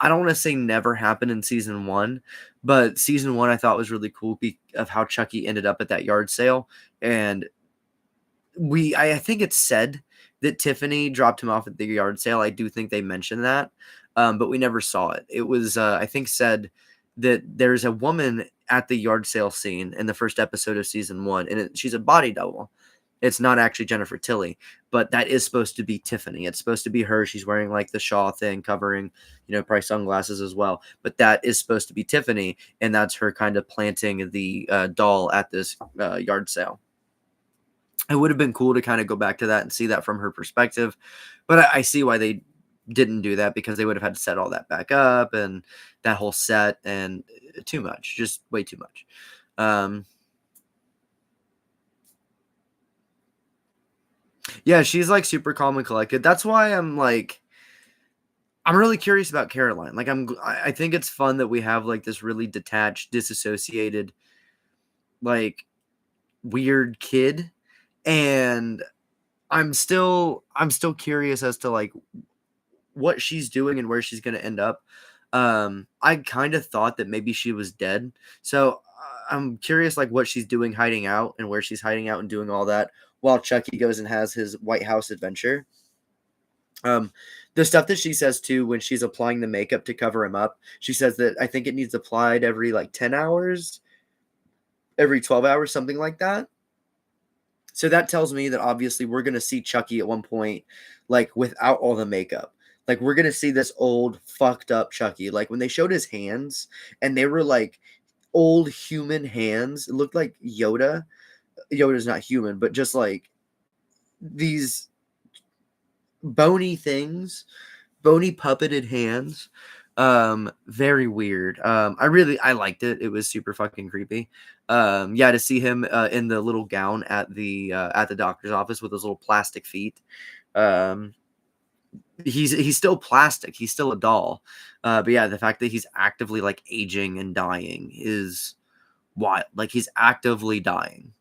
I don't want to say never happened in season 1, but season 1 I thought was really cool of how Chucky ended up at that yard sale. And I think it's said that Tiffany dropped him off at the yard sale. I do think they mentioned that, but we never saw it. It was, I think, said that there's a woman at the yard sale scene in the first episode of season 1, and she's a body double. It's not actually Jennifer Tilly, but that is supposed to be Tiffany. It's supposed to be her. She's wearing like the shawl thing covering, probably sunglasses as well. But that is supposed to be Tiffany, and that's her kind of planting the doll at this yard sale. It would have been cool to kind of go back to that and see that from her perspective, but I see why they didn't do that, because they would have had to set all that back up and that whole set, and too much, just way too much. Yeah, she's like super calm and collected. That's why I'm really curious about Caroline. Like I think it's fun that we have like this really detached, disassociated, like weird kid, and I'm still curious as to like what she's doing and where she's going to end up, I kind of thought that maybe she was dead. So I'm curious, like, what she's doing hiding out and where she's hiding out and doing all that while Chucky goes and has his White House adventure. The stuff that she says too when she's applying the makeup to cover him up, she says that I think it needs applied every like 10 hours, every 12 hours, something like that. So that tells me that obviously we're going to see Chucky at one point, like without all the makeup. Like we're going to see this old, fucked up Chucky. Like when they showed his hands and they were like old human hands, it looked like Yoda. Yoda's not human, but just like these bony things, bony puppeted hands. Very weird. I liked it. It was super fucking creepy. Yeah, to see him in the little gown at the doctor's office with his little plastic feet. Um, he's still plastic. He's still a doll. But yeah, the fact that he's actively like aging and dying is wild. Like he's actively dying.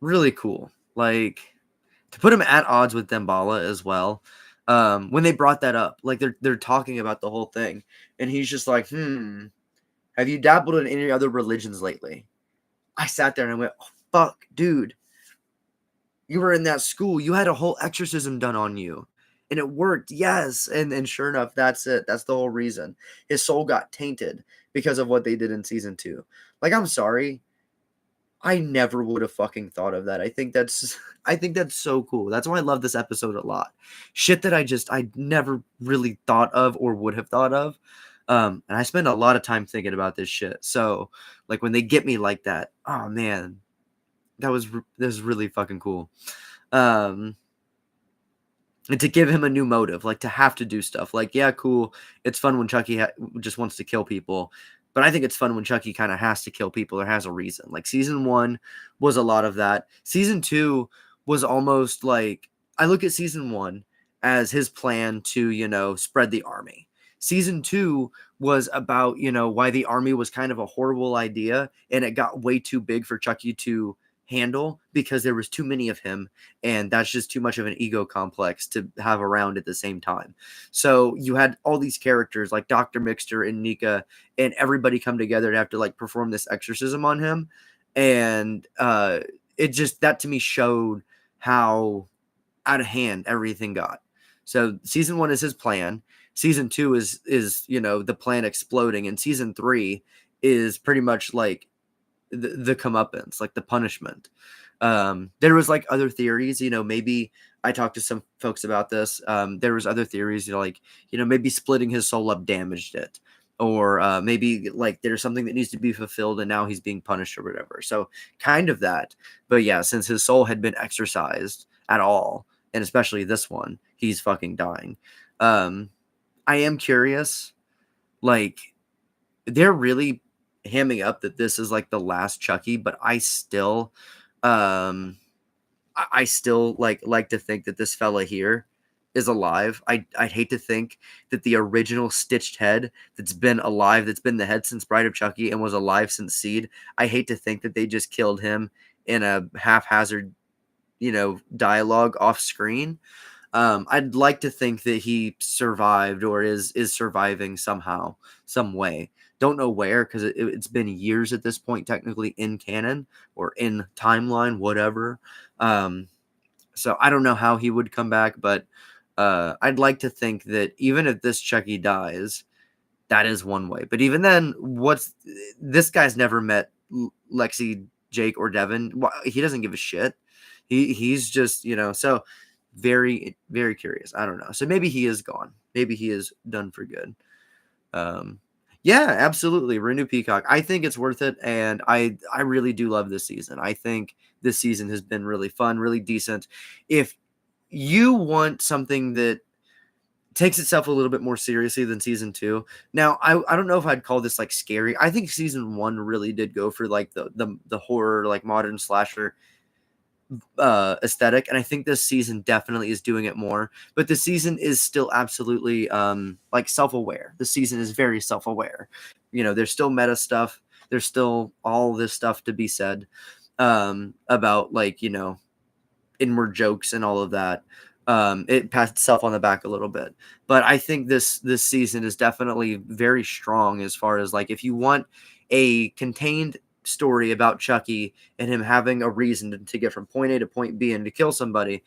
Really cool. Like to put him at odds with Dembala as well. When they brought that up, like they're talking about the whole thing, and he's just like, have you dabbled in any other religions lately? I sat there and I went, oh, fuck, dude. You were in that school. You had a whole exorcism done on you. And it worked, yes. And sure enough, that's it. That's the whole reason. His soul got tainted because of what they did in season 2. Like, I'm sorry. I never would have fucking thought of that. I think that's so cool. That's why I love this episode a lot. Shit that I never really thought of or would have thought of. And I spend a lot of time thinking about this shit. So like when they get me like that, oh man, that was really fucking cool. And to give him a new motive, like to have to do stuff. Like, yeah, cool. It's fun when Chucky just wants to kill people. But I think it's fun when Chucky kind of has to kill people or has a reason. Like season 1 was a lot of that. Season 2 was almost like, I look at season 1 as his plan to, spread the army. Season 2 was about, why the army was kind of a horrible idea and it got way too big for Chucky to handle because there was too many of him, and that's just too much of an ego complex to have around at the same time. So you had all these characters like Dr. Mixter and Nika and everybody come together to have to like perform this exorcism on him, and it just, that to me showed how out of hand everything got. So season 1 is his plan, season 2 is the plan exploding, and season 3 is pretty much like the comeuppance, like the punishment. There was like other theories, maybe I talked to some folks about this. There was other theories, like, maybe splitting his soul up damaged it, or maybe like there's something that needs to be fulfilled and now he's being punished or whatever. So kind of that. But yeah, since his soul had been exorcised at all, and especially this one, he's fucking dying. I am curious, like, they're really hamming up that this is like the last Chucky, but I still I still like to think that this fella here is alive. I'd hate to think that the original stitched head that's been alive, that's been the head since Bride of Chucky and was alive since Seed, I hate to think that they just killed him in a haphazard, dialogue off screen. I'd like to think that he survived or is surviving somehow, some way. Don't know where, because it's been years at this point, technically in canon or in timeline, whatever. So I don't know how he would come back, but I'd like to think that even if this Chucky dies, that is one way. But even then, this guy's never met Lexi, Jake, or Devin. He doesn't give a shit. He's just, so very, very curious. I don't know. So maybe he is gone. Maybe he is done for good. Yeah, absolutely. Renew Peacock. I think it's worth it. And I really do love this season. I think this season has been really fun, really decent. If you want something that takes itself a little bit more seriously than season 2. Now, I don't know if I'd call this like scary. I think season 1 really did go for like the horror, like modern slasher aesthetic, and I think this season definitely is doing it more, but the season is still absolutely like self-aware. The season is very self-aware. There's still meta stuff, there's still all this stuff to be said about like inward jokes and all of that, It pats itself on the back a little bit. But I think this season is definitely very strong as far as like if you want a contained story about Chucky and him having a reason to get from point A to point B and to kill somebody,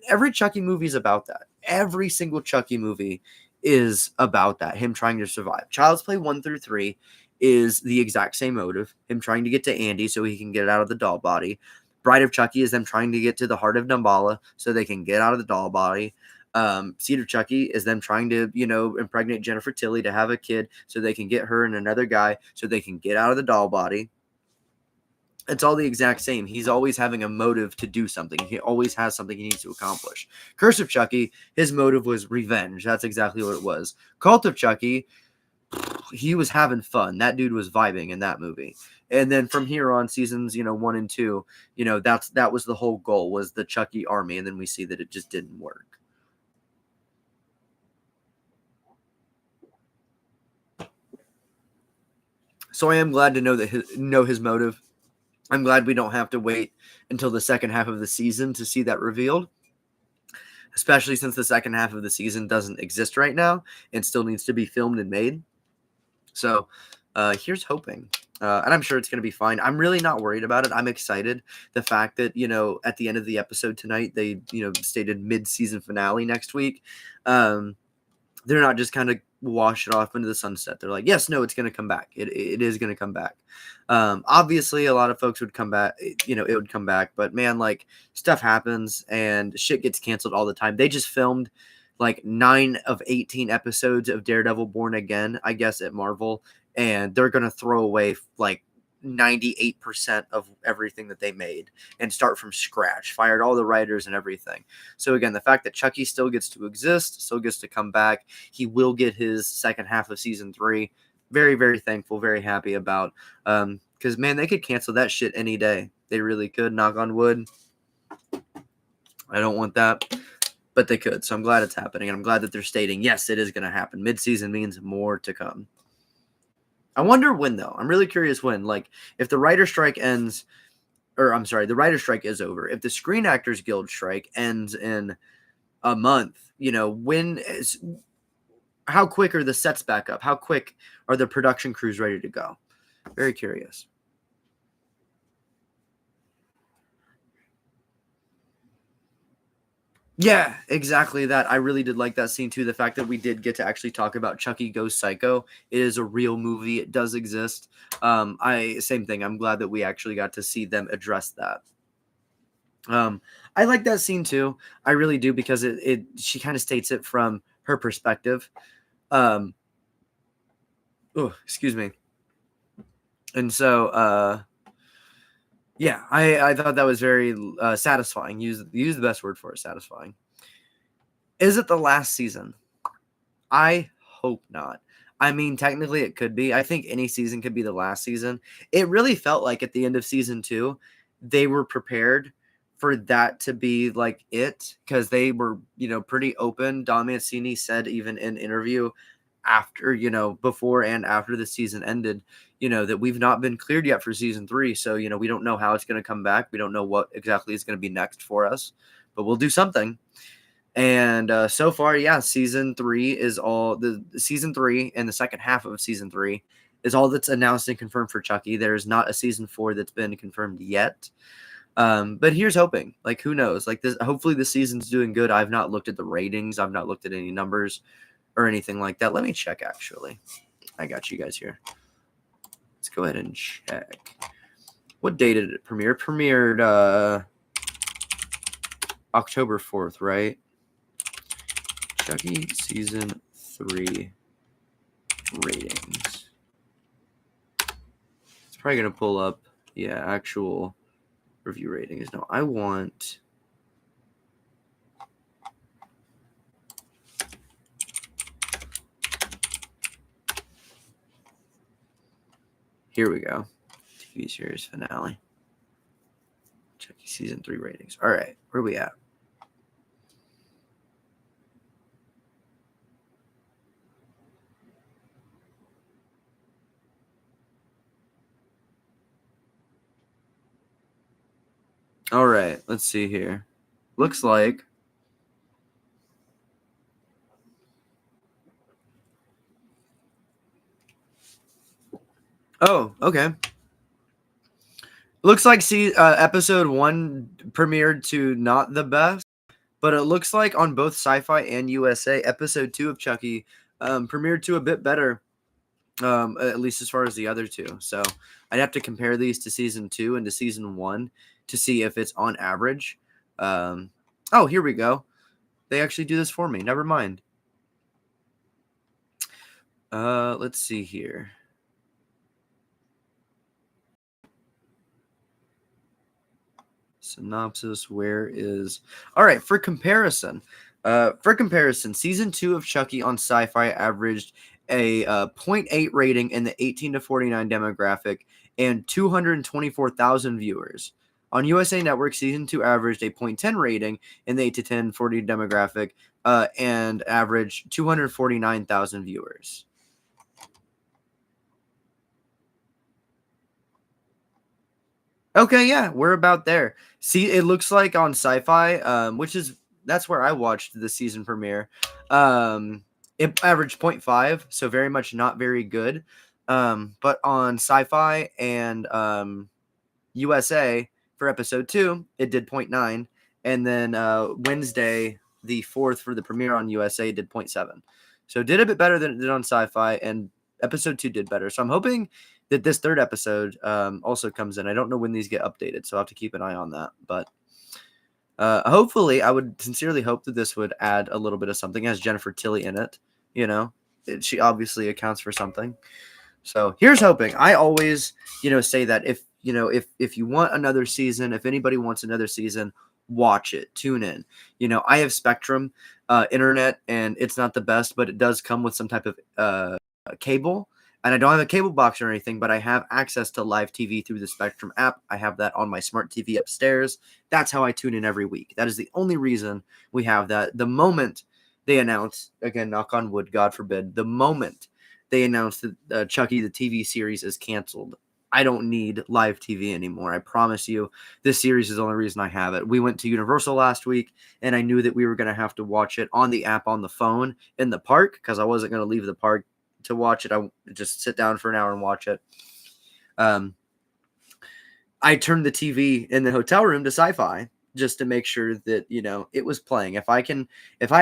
every Chucky movie is about that. Every single Chucky movie is about that. Him trying to survive. Child's Play 1 through 3 is the exact same motive. Him trying to get to Andy so he can get out of the doll body. Bride of Chucky is them trying to get to the heart of Damballa so they can get out of the doll body. Seed of Chucky is them trying to, impregnate Jennifer Tilly to have a kid so they can get her and another guy so they can get out of the doll body. It's all the exact same. He's always having a motive to do something. He always has something he needs to accomplish. Curse of Chucky, his motive was revenge. That's exactly what it was. Cult of Chucky, he was having fun. That dude was vibing in that movie. And then from here on, seasons 1 and 2, that was the whole goal, was the Chucky army. And then we see that it just didn't work. So I am glad to know his motive. I'm glad we don't have to wait until the second half of the season to see that revealed, especially since the second half of the season doesn't exist right now and still needs to be filmed and made. So here's hoping. And I'm sure it's going to be fine. I'm really not worried about it. I'm excited. The fact that, at the end of the episode tonight, they, stated mid-season finale next week. They're not just kind of wash it off into the sunset. They're like, yes, no, it's going to come back. It is going to come back. Obviously, a lot of folks would come back, it would come back. But, man, like, stuff happens and shit gets canceled all the time. They just filmed, like, 9 of 18 episodes of Daredevil Born Again, I guess, at Marvel. And they're going to throw away, like, 98% of everything that they made and start from scratch, fired all the writers and everything. So again, the fact that Chucky still gets to exist, still gets to come back, he will get his second half of season 3. Very, very thankful, very happy about. Because, man, they could cancel that shit any day. They really could, knock on wood. I don't want that, but they could. So I'm glad it's happening, and I'm glad that they're stating, yes, it is going to happen. Mid-season means more to come. I wonder when, though. I'm really curious when. Like, if the writer strike ends, or I'm sorry, the writer strike is over. If the Screen Actors Guild strike ends in a month, how quick are the sets back up? How quick are the production crews ready to go? Very curious. Yeah, exactly that. I really did like that scene too. The fact that we did get to actually talk about Chucky Goes Psycho. It is a real movie. It does exist. Same thing. I'm glad that we actually got to see them address that. I like that scene too. I really do, because she kind of states it from her perspective. Excuse me. And so, yeah, I thought that was very satisfying. Use the best word for it, satisfying. Is it the last season? I hope not. I mean, technically it could be. I think any season could be the last season. It really felt like at the end of season 2, they were prepared for that to be like it, because they were, pretty open. Don Mancini said even in interview after, before and after the season ended, that we've not been cleared yet for season 3. So, we don't know how it's going to come back. We don't know what exactly is going to be next for us, but we'll do something. And so far, yeah, season 3 is all the season 3, and the second half of season 3 is all that's announced and confirmed for Chucky. There's not a season 4 that's been confirmed yet. But here's hoping. Like, who knows? Like, this, hopefully the season's doing good. I've not looked at the ratings. I've not looked at any numbers or anything like that. Let me check, actually. I got you guys here. Let's go ahead and check. What day did it premiere? It premiered October 4th, right? Chucky season 3 ratings. It's probably going to pull up, actual review ratings. No, I want... Here we go. TV series finale. Chucky season 3 ratings. All right, where are we at? All right, let's see here. Looks like Oh, okay. Looks like episode 1 premiered to not the best, but it looks like on both Sci-Fi and USA, episode 2 of Chucky premiered to a bit better, at least as far as the other two. So I'd have to compare these to season 2 and to season 1 to see if it's on average. Oh, here we go. They actually do this for me. Never mind. Let's see here. Synopsis, where is... All right, for comparison, season 2 of Chucky on Sci-Fi averaged a 0.8 rating in the 18 to 49 demographic and 224,000 viewers. On USA Network, season 2 averaged a 0.10 rating in the 8 to 10 40 demographic and averaged 249,000 viewers. Okay, yeah, we're about there. See, it looks like on Sci-Fi, that's where I watched the season premiere. It averaged 0.5, so very much not very good. But on Sci-Fi and USA for episode 2, it did 0.9, and then Wednesday the 4th for the premiere on USA did 0.7. So it did a bit better than it did on Sci-Fi, and episode 2 did better. So I'm hoping that this third episode also comes in. I don't know when these get updated, so I'll have to keep an eye on that. But hopefully, I would sincerely hope that this would add a little bit of something. It has Jennifer Tilly in it, she obviously accounts for something. So here's hoping. I always, say that if you want another season, if anybody wants another season, watch it, tune in. I have Spectrum internet, and it's not the best, but it does come with some type of cable. And I don't have a cable box or anything, but I have access to live TV through the Spectrum app. I have that on my smart TV upstairs. That's how I tune in every week. That is the only reason we have that. The moment they announce, again, knock on wood, God forbid, the moment they announced that Chucky, the TV series, is canceled, I don't need live TV anymore. I promise you, this series is the only reason I have it. We went to Universal last week, and I knew that we were going to have to watch it on the app on the phone in the park because I wasn't going to leave the park to watch it. I just sit down for an hour and watch it. I turned the TV in the hotel room to Sci-Fi just to make sure that it was playing. If I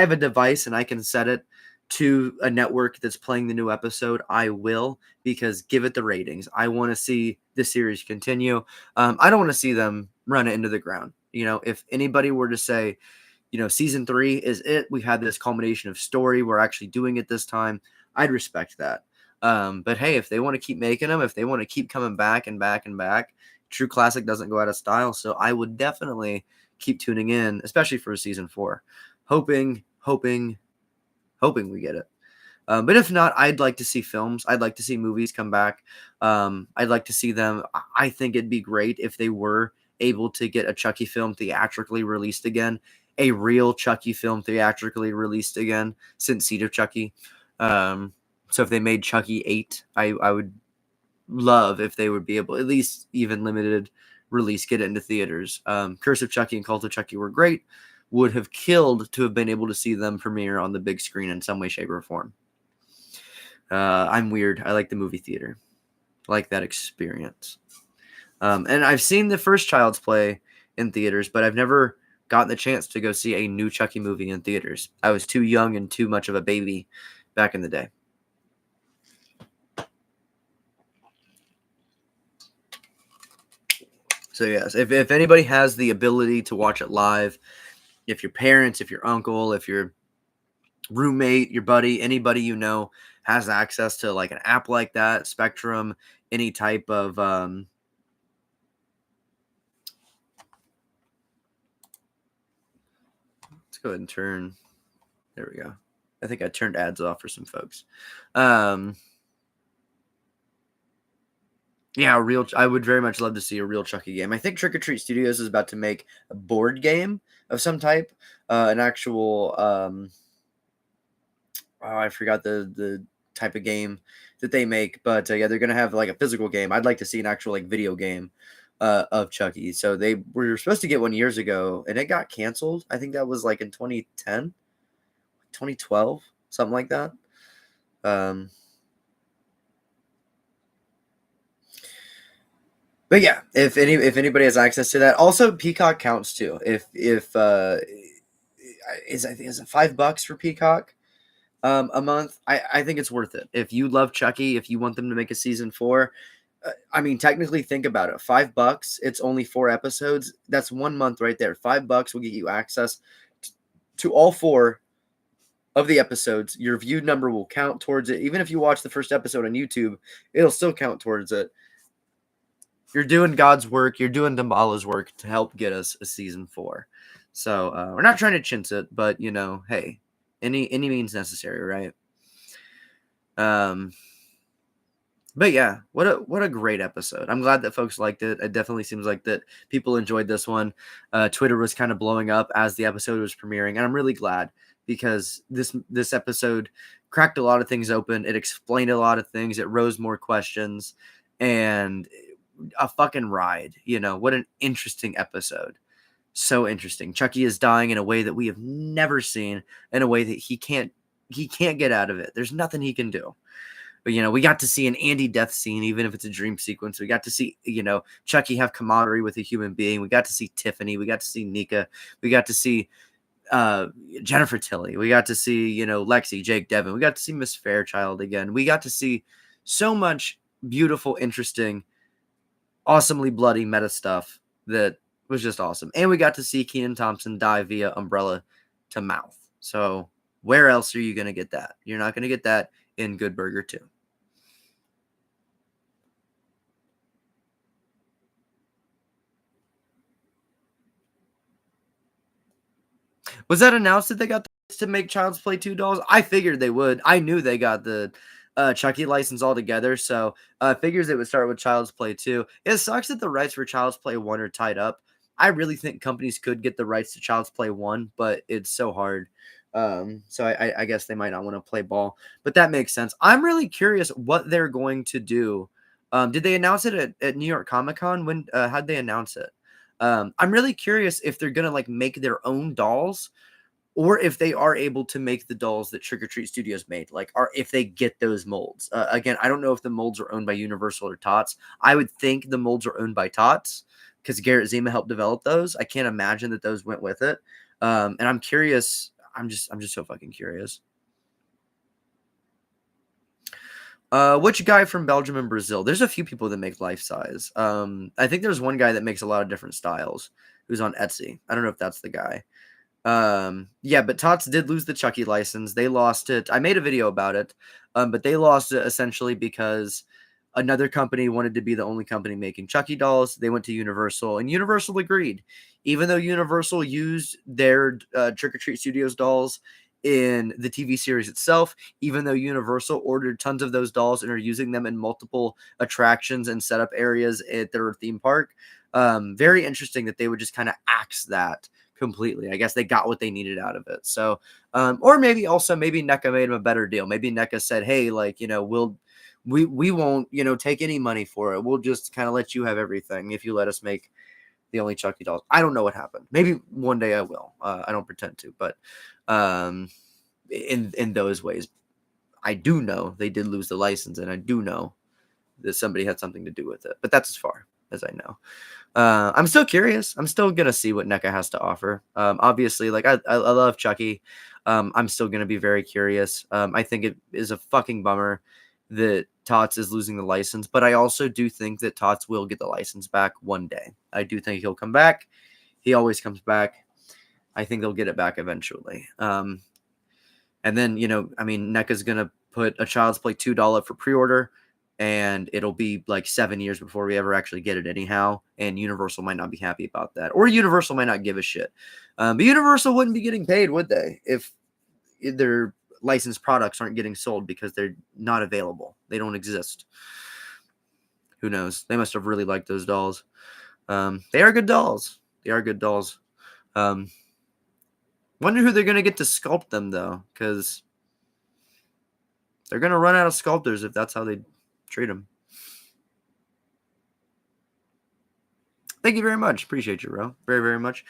have a device and I can set it to a network that's playing the new episode, I will, because give it the ratings. I want to see the series continue. I don't want to see them run it into the ground. If anybody were to say, season 3 is it, we've had this culmination of story, we're actually doing it this time, I'd respect that. But hey, if they want to keep making them, if they want to keep coming back and back and back, true classic doesn't go out of style. So I would definitely keep tuning in, especially for season 4, hoping we get it. But if not, I'd like to see films. I'd like to see movies come back. I'd like to see them. I think it'd be great if they were able to get a Chucky film theatrically released again, a real Chucky film theatrically released again since Seed of Chucky. So if they made Chucky 8, I would love if they would be able, at least even limited release, get it into theaters. Curse of Chucky and Cult of Chucky were great. Would have killed to have been able to see them premiere on the big screen in some way, shape, or form. I'm weird. I like the movie theater. I like that experience. And I've seen the first Child's Play in theaters, but I've never gotten the chance to go see a new Chucky movie in theaters. I was too young and too much of a baby back in the day. So yes, if anybody has the ability to watch it live, if your parents, if your uncle, if your roommate, your buddy, anybody has access to like an app like that, Spectrum, any type of let's go ahead and turn. There we go. I think I turned ads off for some folks. Yeah, I would very much love to see a real Chucky game. I think Trick or Treat Studios is about to make a board game of some type, an actual. I forgot the type of game that they make, but yeah, they're gonna have like a physical game. I'd like to see an actual like video game of Chucky. So they were supposed to get one years ago, and it got canceled. I think that was like in 2010, 2012, something like that. But yeah, if anybody has access to that, also Peacock counts too. If I think is it $5 for Peacock a month? I think it's worth it. If you love Chucky, if you want them to make a season 4, I mean, technically, think about it. $5. It's only 4 episodes. That's 1 month right there. $5 will get you access to all 4 of the episodes. Your viewed number will count towards it. Even if you watch the first episode on YouTube, it'll still count towards it. You're doing God's work. You're doing Dambala's work to help get us a season 4. So we're not trying to chintz it, but hey, any means necessary, right? But yeah, what a great episode. I'm glad that folks liked it. It definitely seems like that people enjoyed this one. Twitter was kind of blowing up as the episode was premiering, and I'm really glad because this episode cracked a lot of things open. It explained a lot of things. It rose more questions, and a fucking ride. What an interesting episode. So interesting. Chucky is dying in a way that we have never seen, in a way that he can't get out of it. There's nothing he can do. But, we got to see an Andy death scene, even if it's a dream sequence. We got to see, Chucky have camaraderie with a human being. We got to see Tiffany. We got to see Nika. We got to see Jennifer Tilly. We got to see, Lexi, Jake, Devin. We got to see Miss Fairchild again. We got to see so much beautiful, interesting, awesomely bloody meta stuff that was just awesome. And we got to see Kenan Thompson die via umbrella to mouth. So where else are you going to get that? You're not going to get that in Good Burger 2. Was that announced that they got to make Child's Play 2 dolls? I figured they would. I knew they got the Chucky license altogether, so figures it would start with Child's Play 2. It sucks that the rights for Child's Play 1 are tied up. I really think companies could get the rights to Child's Play 1, but it's so hard. So I guess they might not want to play ball, but that makes sense. I'm really curious what they're going to do. Did they announce it at New York Comic Con? When how'd they announce it? I'm really curious if they're gonna make their own dolls, or if they are able to make the dolls that Trick or Treat Studios made, if they get those molds. Again, I don't know if the molds are owned by Universal or Tots. I would think the molds are owned by Tots because Garrett Zima helped develop those. I can't imagine that those went with it. And I'm curious. I'm just so fucking curious. Which guy from Belgium and Brazil? There's a few people that make life size. I think there's one guy that makes a lot of different styles who's on Etsy. I don't know if that's the guy. Yeah, but Tots did lose the Chucky license. They lost it. I made a video about it. But they lost it essentially because another company wanted to be the only company making Chucky dolls. They went to Universal, and Universal agreed. Even though Universal used their Trick or Treat Studios dolls in the TV series itself, even though Universal ordered tons of those dolls and are using them in multiple attractions and setup areas at their theme park. Very interesting that they would just kind of axe that completely. I guess they got what they needed out of it. So, or maybe NECA made them a better deal. Maybe NECA said, hey, we won't, take any money for it. We'll just kind of let you have everything if you let us make the only Chucky dolls. I don't know what happened. Maybe one day I will. I don't pretend to, but in those ways, I do know they did lose the license, and I do know that somebody had something to do with it. But that's as far as I know. I'm still curious. I'm still gonna see what NECA has to offer. Obviously, I love Chucky. I'm still gonna be very curious. I think it is a fucking bummer that Tots is losing the license, but I also do think that Tots will get the license back one day. I do think he'll come back. He always comes back. I think they'll get it back eventually. And then, NECA's going to put a Child's Play $2 for pre-order, and it'll be 7 years before we ever actually get it anyhow. And Universal might not be happy about that, or Universal might not give a shit. But Universal wouldn't be getting paid, would they, if their licensed products aren't getting sold because they're not available? They don't exist. Who knows? They must have really liked those dolls. They are good dolls. Wonder who they're going to get to sculpt them, though, because they're going to run out of sculptors if that's how they treat them. Thank you very much. Appreciate you, bro. Very, very much.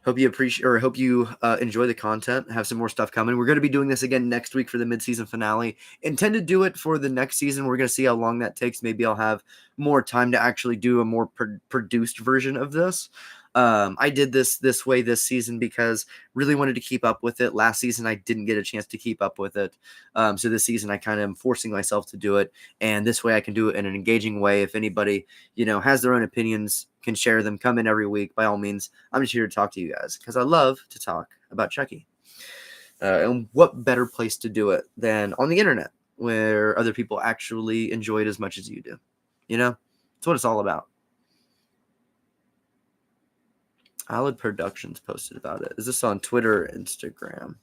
Hope you appreciate or hope you enjoy the content. Have some more stuff coming. We're going to be doing this again next week for the mid-season finale. Intend to do it for the next season. We're going to see how long that takes. Maybe I'll have more time to actually do a more produced version of this. I did this way this season because really wanted to keep up with it. Last season I didn't get a chance to keep up with it, so this season I kind of am forcing myself to do it, and this way I can do it in an engaging way. If anybody has their own opinions, can share them, come in every week. By all means, I'm just here to talk to you guys because I love to talk about Chucky. And what better place to do it than on the internet where other people actually enjoy it as much as you do? That's what it's all about. Alid Productions posted about it. Is this on Twitter or Instagram?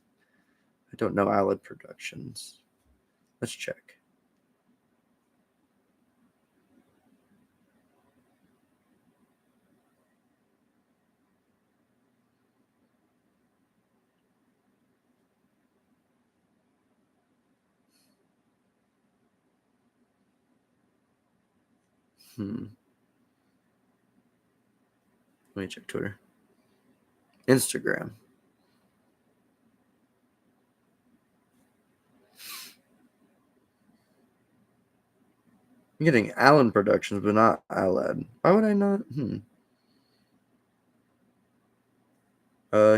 I don't know Alid Productions. Let's check. Let me check Twitter. Instagram. I'm getting Allen Productions, but not Alad. Why would I not?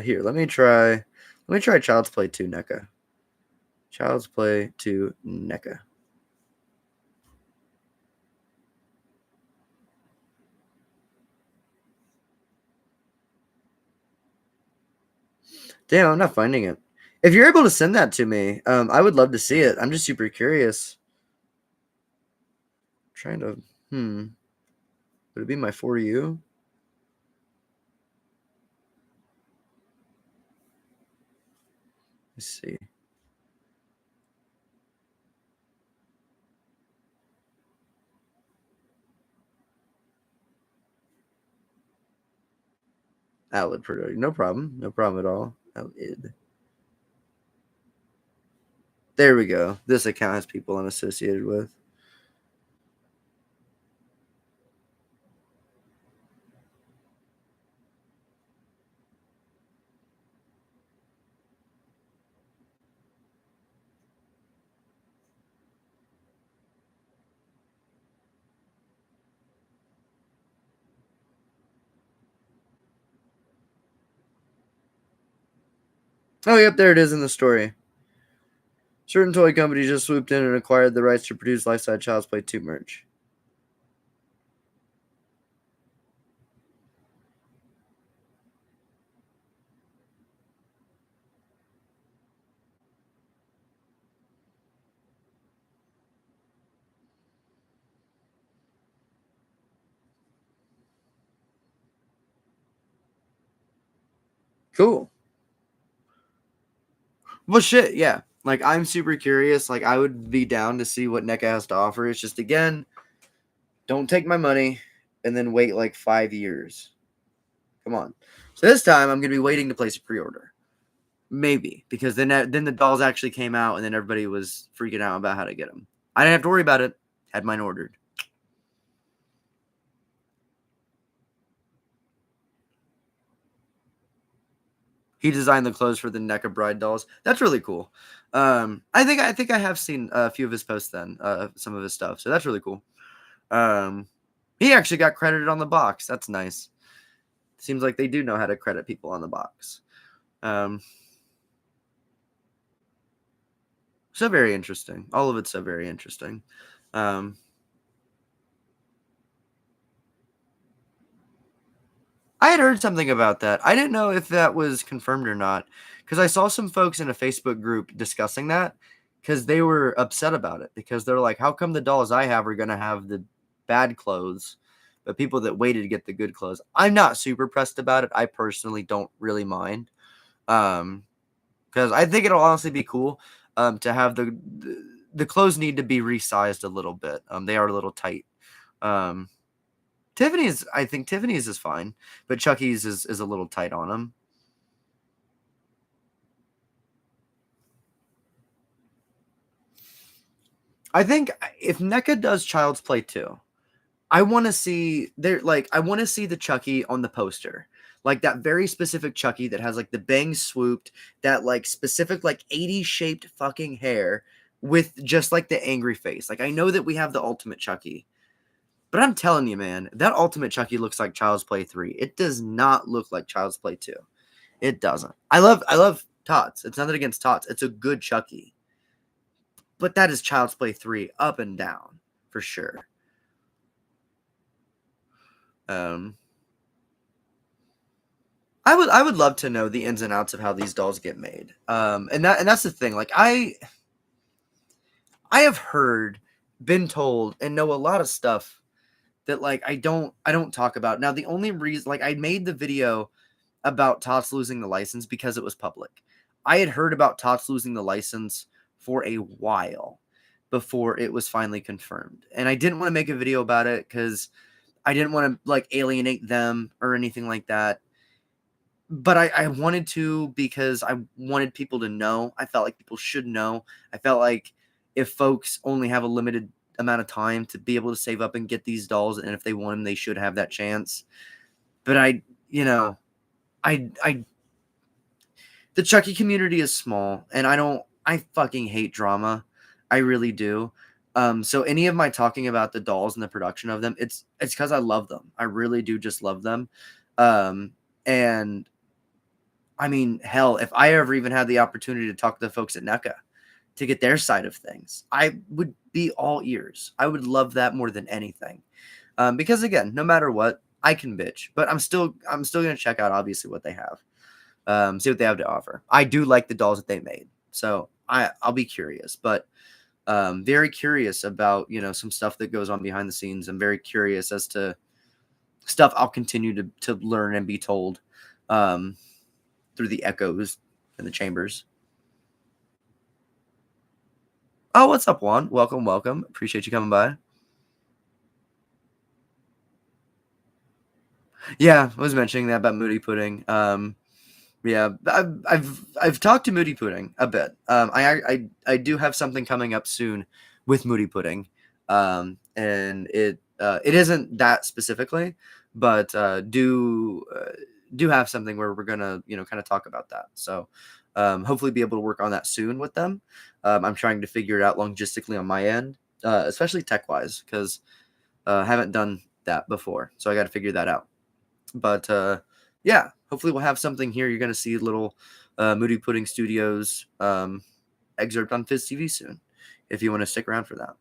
Here, let me try Child's Play 2 NECA. Child's Play 2 NECA. Damn, I'm not finding it. If you're able to send that to me, I would love to see it. I'm just super curious. Trying to, would it be my For You? Let's see. Alid Production. No problem. No problem at all. Alid. There we go. This account has people I'm associated with. Oh, yep, there it is in the story. Certain toy companies just swooped in and acquired the rights to produce life-size Child's Play 2 merch. Cool. Well, shit, yeah. Like, I'm super curious. Like, I would be down to see what NECA has to offer. It's just, again, don't take my money and then wait like 5 years. Come on. So this time, I'm going to be waiting to place a pre-order. Maybe. Because then the dolls actually came out, and then everybody was freaking out about how to get them. I didn't have to worry about it. Had mine ordered. He designed the clothes for the NECA bride dolls. That's really cool. I think I have seen a few of his posts then, some of his stuff. So that's really cool. He actually got credited on the box. That's nice. Seems like they do know how to credit people on the box. So very interesting. All of it's so very interesting. I had heard something about that. I didn't know if that was confirmed or not because I saw some folks in a Facebook group discussing that because they were upset about it because they're like, how come the dolls I have are going to have the bad clothes, but people that waited to get the good clothes? I'm not super pressed about it. I personally don't really mind because I think it'll honestly be cool to have the clothes need to be resized a little bit. They are a little tight. I think Tiffany's is fine, but Chucky's is a little tight on him. I think if NECA does Child's Play 2, I want to see the Chucky on the poster. Like that very specific Chucky that has like the bangs swooped, that like specific like 80 shaped fucking hair with just like the angry face. Like I know that we have the ultimate Chucky, but I'm telling you, man, that ultimate Chucky looks like Child's Play 3. It does not look like Child's Play 2. It doesn't. I love Tots. It's nothing against Tots. It's a good Chucky. But that is Child's Play 3 up and down for sure. I would love to know the ins and outs of how these dolls get made. And that's the thing. Like I have heard, been told, and know a lot of stuff that like I don't talk about. Now the only reason, like I made the video about Tots losing the license because it was public. I had heard about Tots losing the license for a while before it was finally confirmed. And I didn't want to make a video about it because I didn't want to like alienate them or anything like that. But I wanted to because I wanted people to know. I felt like people should know. I felt like if folks only have a limited amount of time to be able to save up and get these dolls, and if they want them, they should have that chance. But I the Chucky community is small, and I fucking hate drama. I really do. So any of my talking about the dolls and the production of them, it's because I love them. I really do just love them. And I mean, hell, if I ever even had the opportunity to talk to the folks at NECA to get their side of things, I would be all ears. I would love that more than anything. Because again, no matter what, I can bitch, but I'm still going to check out obviously what they have. See what they have to offer. I do like the dolls that they made. So I'll be curious, but very curious about, some stuff that goes on behind the scenes. I'm very curious as to stuff I'll continue to learn and be told through the echoes and the chambers. Oh, what's up, Juan? Welcome. Appreciate you coming by. Yeah, I was mentioning that about Moody Pudding. Yeah, I've talked to Moody Pudding a bit. I do have something coming up soon with Moody Pudding. And it isn't that specifically, but do have something where we're gonna kind of talk about that. So hopefully be able to work on that soon with them. I'm trying to figure it out logistically on my end, especially tech wise, because I haven't done that before, so I got to figure that out. But yeah, hopefully we'll have something here. You're gonna see a little Moody Pudding Studios excerpt on Fizz TV soon, if you want to stick around for that.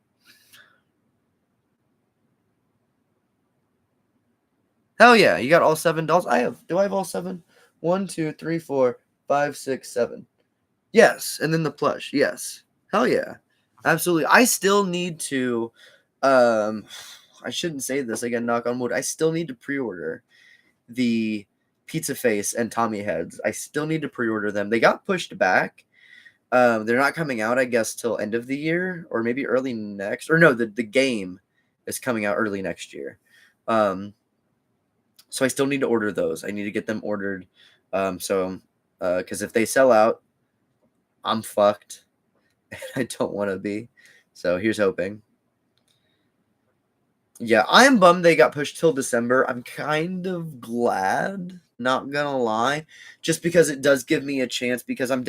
Hell yeah, you got all 7 dolls? Do I have all 7? 1, 2, 3, 4, 5, 6, 7. Yes, and then the plush. Yes. Hell yeah. Absolutely. I still need to I shouldn't say this again, knock on wood. I still need to pre-order the Pizza Face and Tommy Heads. I still need to pre-order them. They got pushed back. They're not coming out, I guess, till end of the year or maybe early next. Or no, the game is coming out early next year. So I still need to order those. I need to get them ordered. Because if they sell out, I'm fucked. I don't want to be. So here's hoping. Yeah, I am bummed they got pushed till December. I'm kind of glad, not gonna lie, just because it does give me a chance, because I'm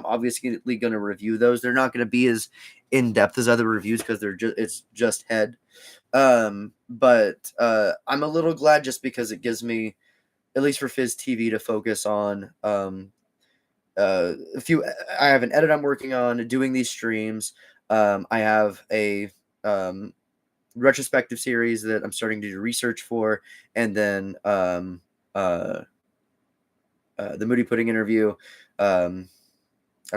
obviously going to review those. They're not going to be as in depth as other reviews because it's just head. But I'm a little glad just because it gives me, at least for Fizz TV, to focus on a few. I have an edit I'm working on doing these streams. I have a retrospective series that I'm starting to do research for, and then the Moody Pudding interview. I don't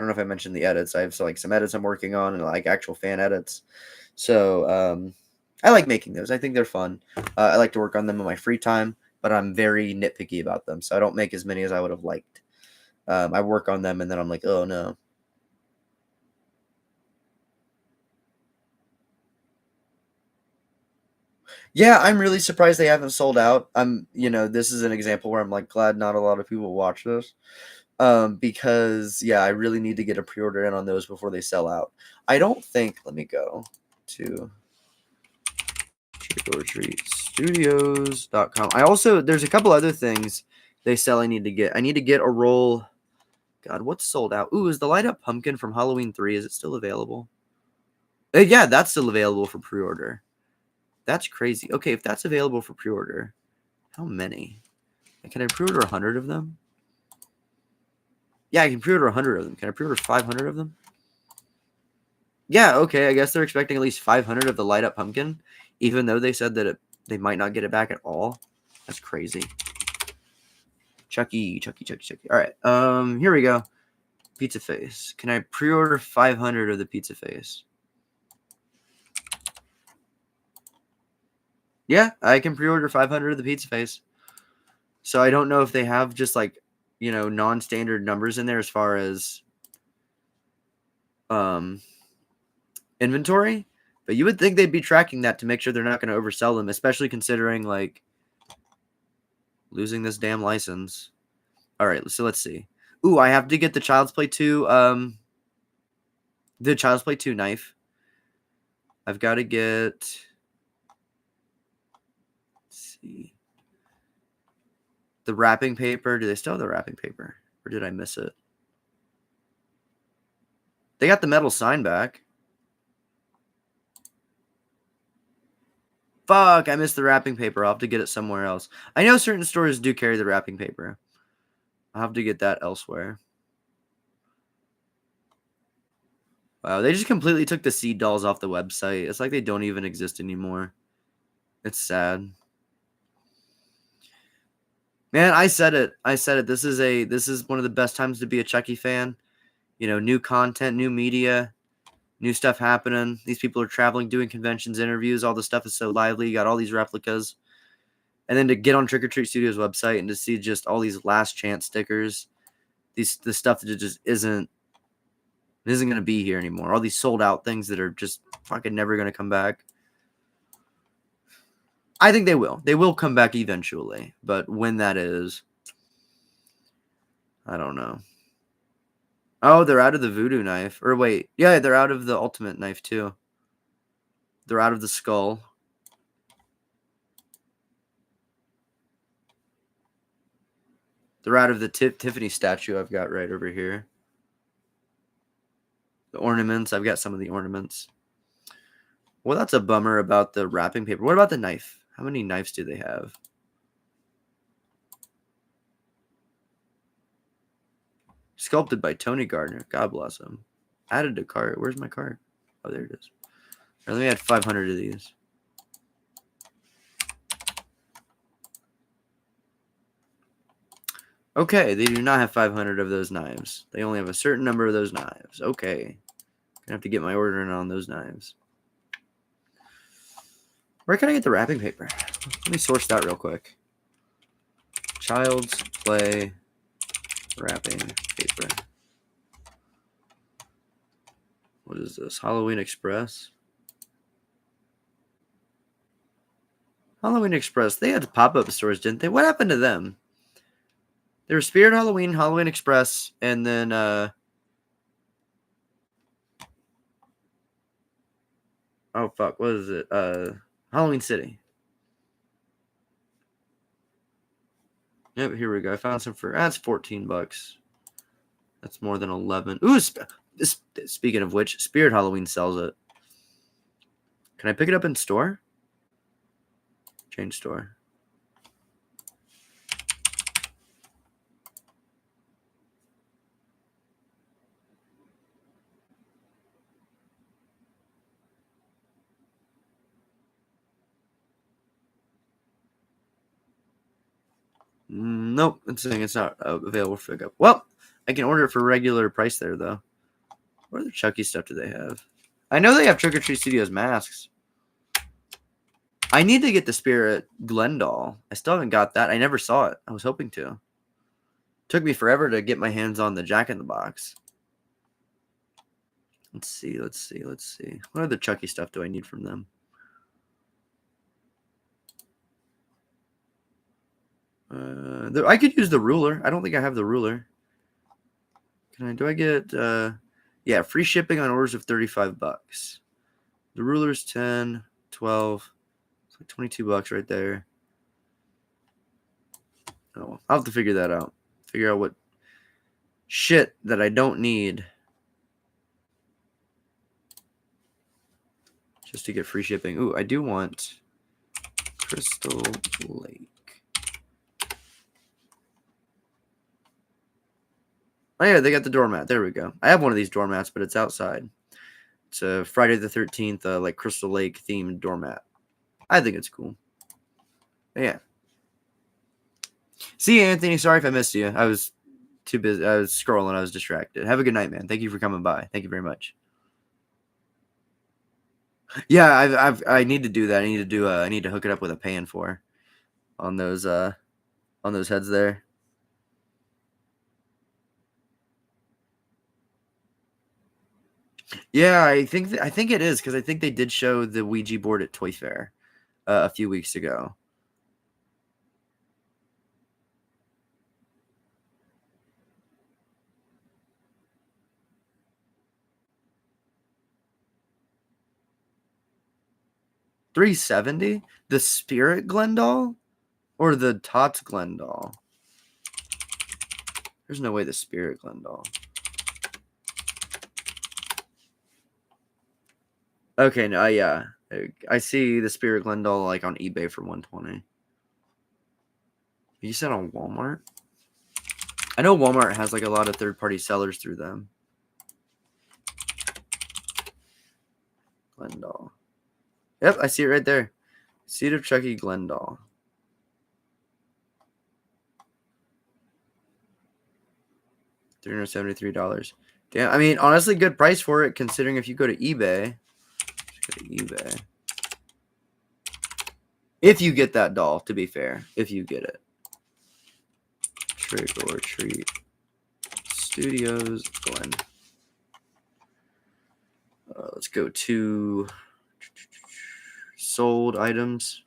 know if I mentioned the edits. I have some edits I'm working on, and like actual fan edits. So I like making those. I think they're fun. I like to work on them in my free time, but I'm very nitpicky about them, so I don't make as many as I would have liked. I work on them, and then I'm like, oh no. Yeah, I'm really surprised they haven't sold out. This is an example where I'm like glad not a lot of people watch this. Because yeah, I really need to get a pre-order in on those before they sell out. I don't think, let me go to trick-or-treat studios.com. There's a couple other things they sell. I need to get a roll. God, what's sold out? Ooh, is the light up pumpkin from Halloween 3? Is it still available? Yeah, that's still available for pre-order. That's crazy. Okay, if that's available for pre-order, how many? Can I pre-order 100 of them? Yeah, I can pre-order 100 of them. Can I pre-order 500 of them? Yeah, okay. I guess they're expecting at least 500 of the light up pumpkin, even though they said that they might not get it back at all. That's crazy. Chucky. All right. Here we go. Pizza face. Can I pre-order 500 of the pizza face? Yeah, I can pre-order 500 of the pizza face. So I don't know if they have just like, non-standard numbers in there as far as inventory, but you would think they'd be tracking that to make sure they're not going to oversell them, especially considering like losing this damn license. All right, so let's see. Ooh, I have to get the Child's Play 2 knife. I've got to get, let's see, the wrapping paper. Do they still have the wrapping paper, or did I miss it? They got the metal sign back. Fuck, I missed the wrapping paper. I'll have to get it somewhere else. I know certain stores do carry the wrapping paper. I'll have to get that elsewhere. Wow, they just completely took the seed dolls off the website. It's like they don't even exist anymore. It's sad. Man, I said it. This is one of the best times to be a Chucky fan. New content, new media, new stuff happening. These people are traveling, doing conventions, interviews. All the stuff is so lively. You got all these replicas. And then to get on Trick or Treat Studios website and to see just all these last chance stickers, the stuff that just isn't going to be here anymore. All these sold out things that are just fucking never going to come back. I think they will. They will come back eventually, but when that is, I don't know. Oh, they're out of the voodoo knife. Or wait, yeah, they're out of the ultimate knife too. They're out of the skull. They're out of the Tiffany statue I've got right over here. The ornaments, I've got some of the ornaments. Well, that's a bummer about the wrapping paper. What about the knife? How many knives do they have? Sculpted by Tony Gardner. God bless him. Added to cart. Where's my cart? Oh, there it is. Right, let me add 500 of these. Okay, they do not have 500 of those knives. They only have a certain number of those knives. Okay. Gonna have to get my order in on those knives. Where can I get the wrapping paper? Let me source that real quick. Child's Play wrapping paper. What is this? Halloween Express? Halloween Express. They had pop-up stores, didn't they? What happened to them? There was Spirit Halloween, Halloween Express, and then oh fuck, what is it? Halloween City. Yep, here we go. I found some for that's $14. That's more than 11. Ooh, speaking of which, Spirit Halloween sells it. Can I pick it up in store? Change store. Nope, it's saying it's not available for pickup. Well, I can order it for regular price there, though. What other Chucky stuff do they have? I know they have Trick or Treat Studios masks. I need to get the Spirit Glen doll. I still haven't got that. I never saw it. I was hoping to. Took me forever to get my hands on the Jack in the Box. Let's see. What other Chucky stuff do I need from them? I could use the ruler. I don't think I have the ruler. Do I get yeah, free shipping on orders of $35. The ruler's 10, 12. It's like $22 right there. Oh, I'll have to figure that out. Figure out what shit that I don't need just to get free shipping. Ooh, I do want Crystal Lake. Oh yeah, they got the doormat. There we go. I have one of these doormats, but it's outside. It's a Friday the 13th, like Crystal Lake themed doormat. I think it's cool. But yeah. See you, Anthony. Sorry if I missed you. I was too busy. I was scrolling. I was distracted. Have a good night, man. Thank you for coming by. Thank you very much. Yeah, I need to do that. I need to do. I need to hook it up with a pan for on those heads there. Yeah, I think it is because I think they did show the Ouija board at Toy Fair a few weeks ago. $370, the Spirit Glendale or the Tots Glendale? There's no way the Spirit Glendale. Okay, no, yeah, I see the Spirit Glendale like on eBay for $120. You said on Walmart? I know Walmart has like a lot of third-party sellers through them. Glendale. Yep, I see it right there. Seed of Chucky Glendale. $373. Damn, I mean, honestly, good price for it considering if you go to eBay. If you get that doll, to be fair, if you get it. Trick or Treat Studios, Glen. Let's go to sold items.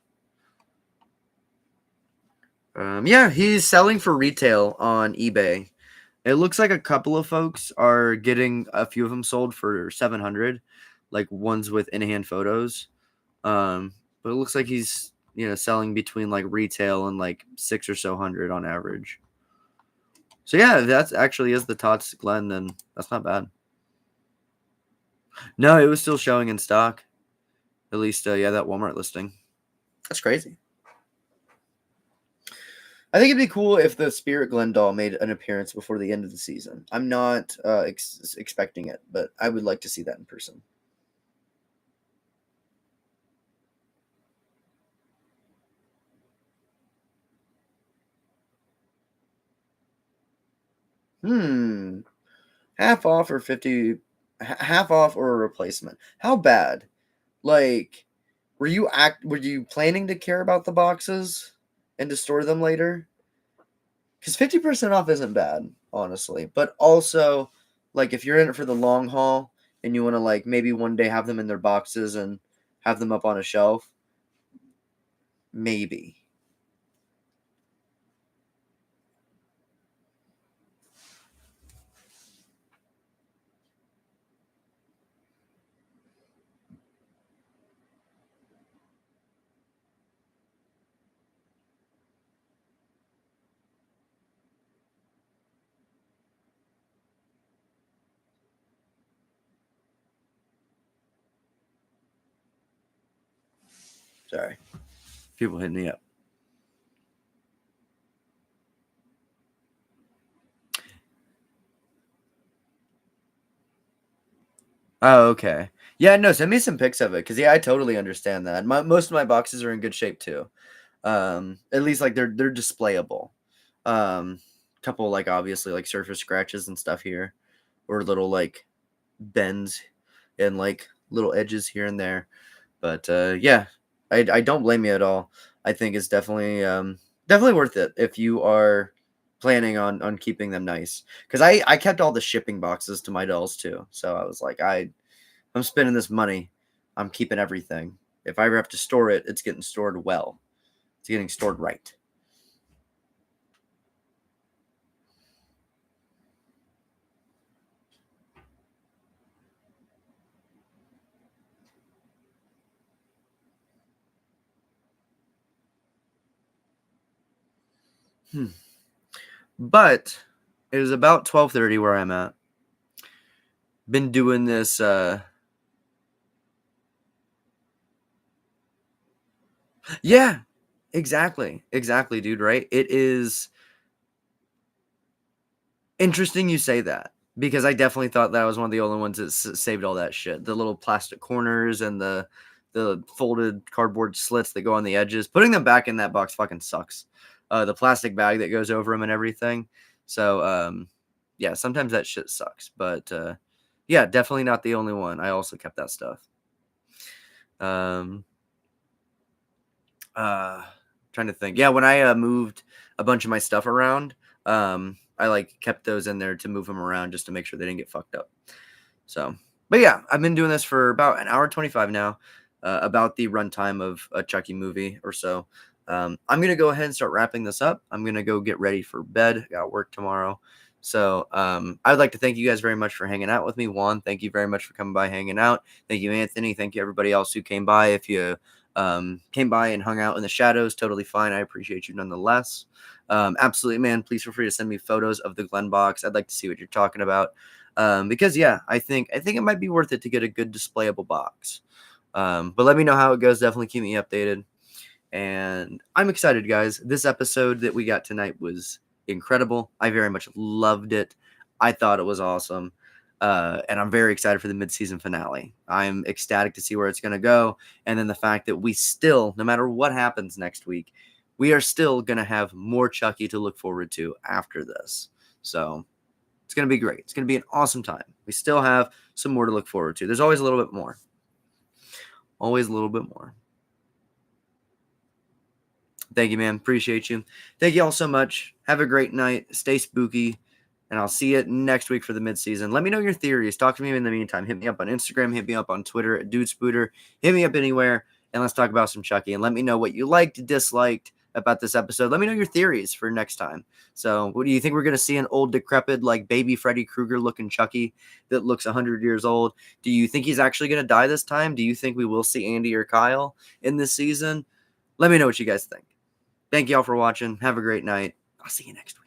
Yeah, he's selling for retail on eBay. It looks like a couple of folks are getting a few of them sold for 700, like ones with in-hand photos. But it looks like he's selling between like retail and like 600 or so on average. So yeah, that actually is the Tots Glen, then that's not bad. No, it was still showing in stock. At least, yeah, that Walmart listing. That's crazy. I think it'd be cool if the Spirit Glen doll made an appearance before the end of the season. I'm not expecting it, but I would like to see that in person. Half off or 50, half off or a replacement. How bad? Like, were you planning to care about the boxes and to store them later? Because 50% off isn't bad, honestly. But also, like, if you're in it for the long haul and you want to, like, maybe one day have them in their boxes and have them up on a shelf, maybe. Sorry. People hitting me up. Oh, okay. Yeah, no, send me some pics of it because yeah, I totally understand that. Most of my boxes are in good shape too. At least like they're displayable. Couple like obviously like surface scratches and stuff here, or little like bends and like little edges here and there. But yeah, I don't blame you at all. I think it's definitely worth it if you are planning on keeping them nice. Because I kept all the shipping boxes to my dolls too. So I was like, I'm spending this money. I'm keeping everything. If I ever have to store it, it's getting stored well. It's getting stored right. But it was about 12:30 where I'm at. Been doing this. Yeah, exactly, dude. Right? It is interesting you say that because I definitely thought that I was one of the only ones that saved all that shit. The little plastic corners and the folded cardboard slits that go on the edges. Putting them back in that box fucking sucks. The plastic bag that goes over them and everything. So yeah, sometimes that shit sucks. But yeah, definitely not the only one. I also kept that stuff. Um, Trying to think. Yeah, when I moved a bunch of my stuff around, I like kept those in there to move them around just to make sure they didn't get fucked up. So, but yeah, I've been doing this for about an hour and 25 now, about the runtime of a Chucky movie or so. I'm gonna go ahead and start wrapping this up. I'm gonna go get ready for bed. Got work tomorrow. So I'd like to thank you guys very much for hanging out with me. Juan, thank you very much for coming by, hanging out. Thank you, Anthony. Thank you, everybody else who came by. If you came by and hung out in the shadows, totally fine. I appreciate you nonetheless. Absolutely, man. Please feel free to send me photos of the Glen box. I'd like to see what you're talking about. Because yeah, I think it might be worth it to get a good displayable box. But let me know how it goes. Definitely keep me updated. And I'm excited, guys. This episode that we got tonight was incredible. I very much loved it. I thought it was awesome. And I'm very excited for the mid-season finale. I'm ecstatic to see where it's going to go. And then the fact that we still, no matter what happens next week, we are still going to have more Chucky to look forward to after this. So it's going to be great. It's going to be an awesome time. We still have some more to look forward to. There's always a little bit more. Always a little bit more. Thank you, man. Appreciate you. Thank you all so much. Have a great night. Stay spooky. And I'll see you next week for the midseason. Let me know your theories. Talk to me in the meantime. Hit me up on Instagram. Hit me up on Twitter at DudeSpooter. Hit me up anywhere. And let's talk about some Chucky. And let me know what you liked, disliked about this episode. Let me know your theories for next time. So what do you think? We're going to see an old, decrepit, like baby Freddy Krueger looking Chucky that looks 100 years old? Do you think he's actually going to die this time? Do you think we will see Andy or Kyle in this season? Let me know what you guys think. Thank you all for watching. Have a great night. I'll see you next week.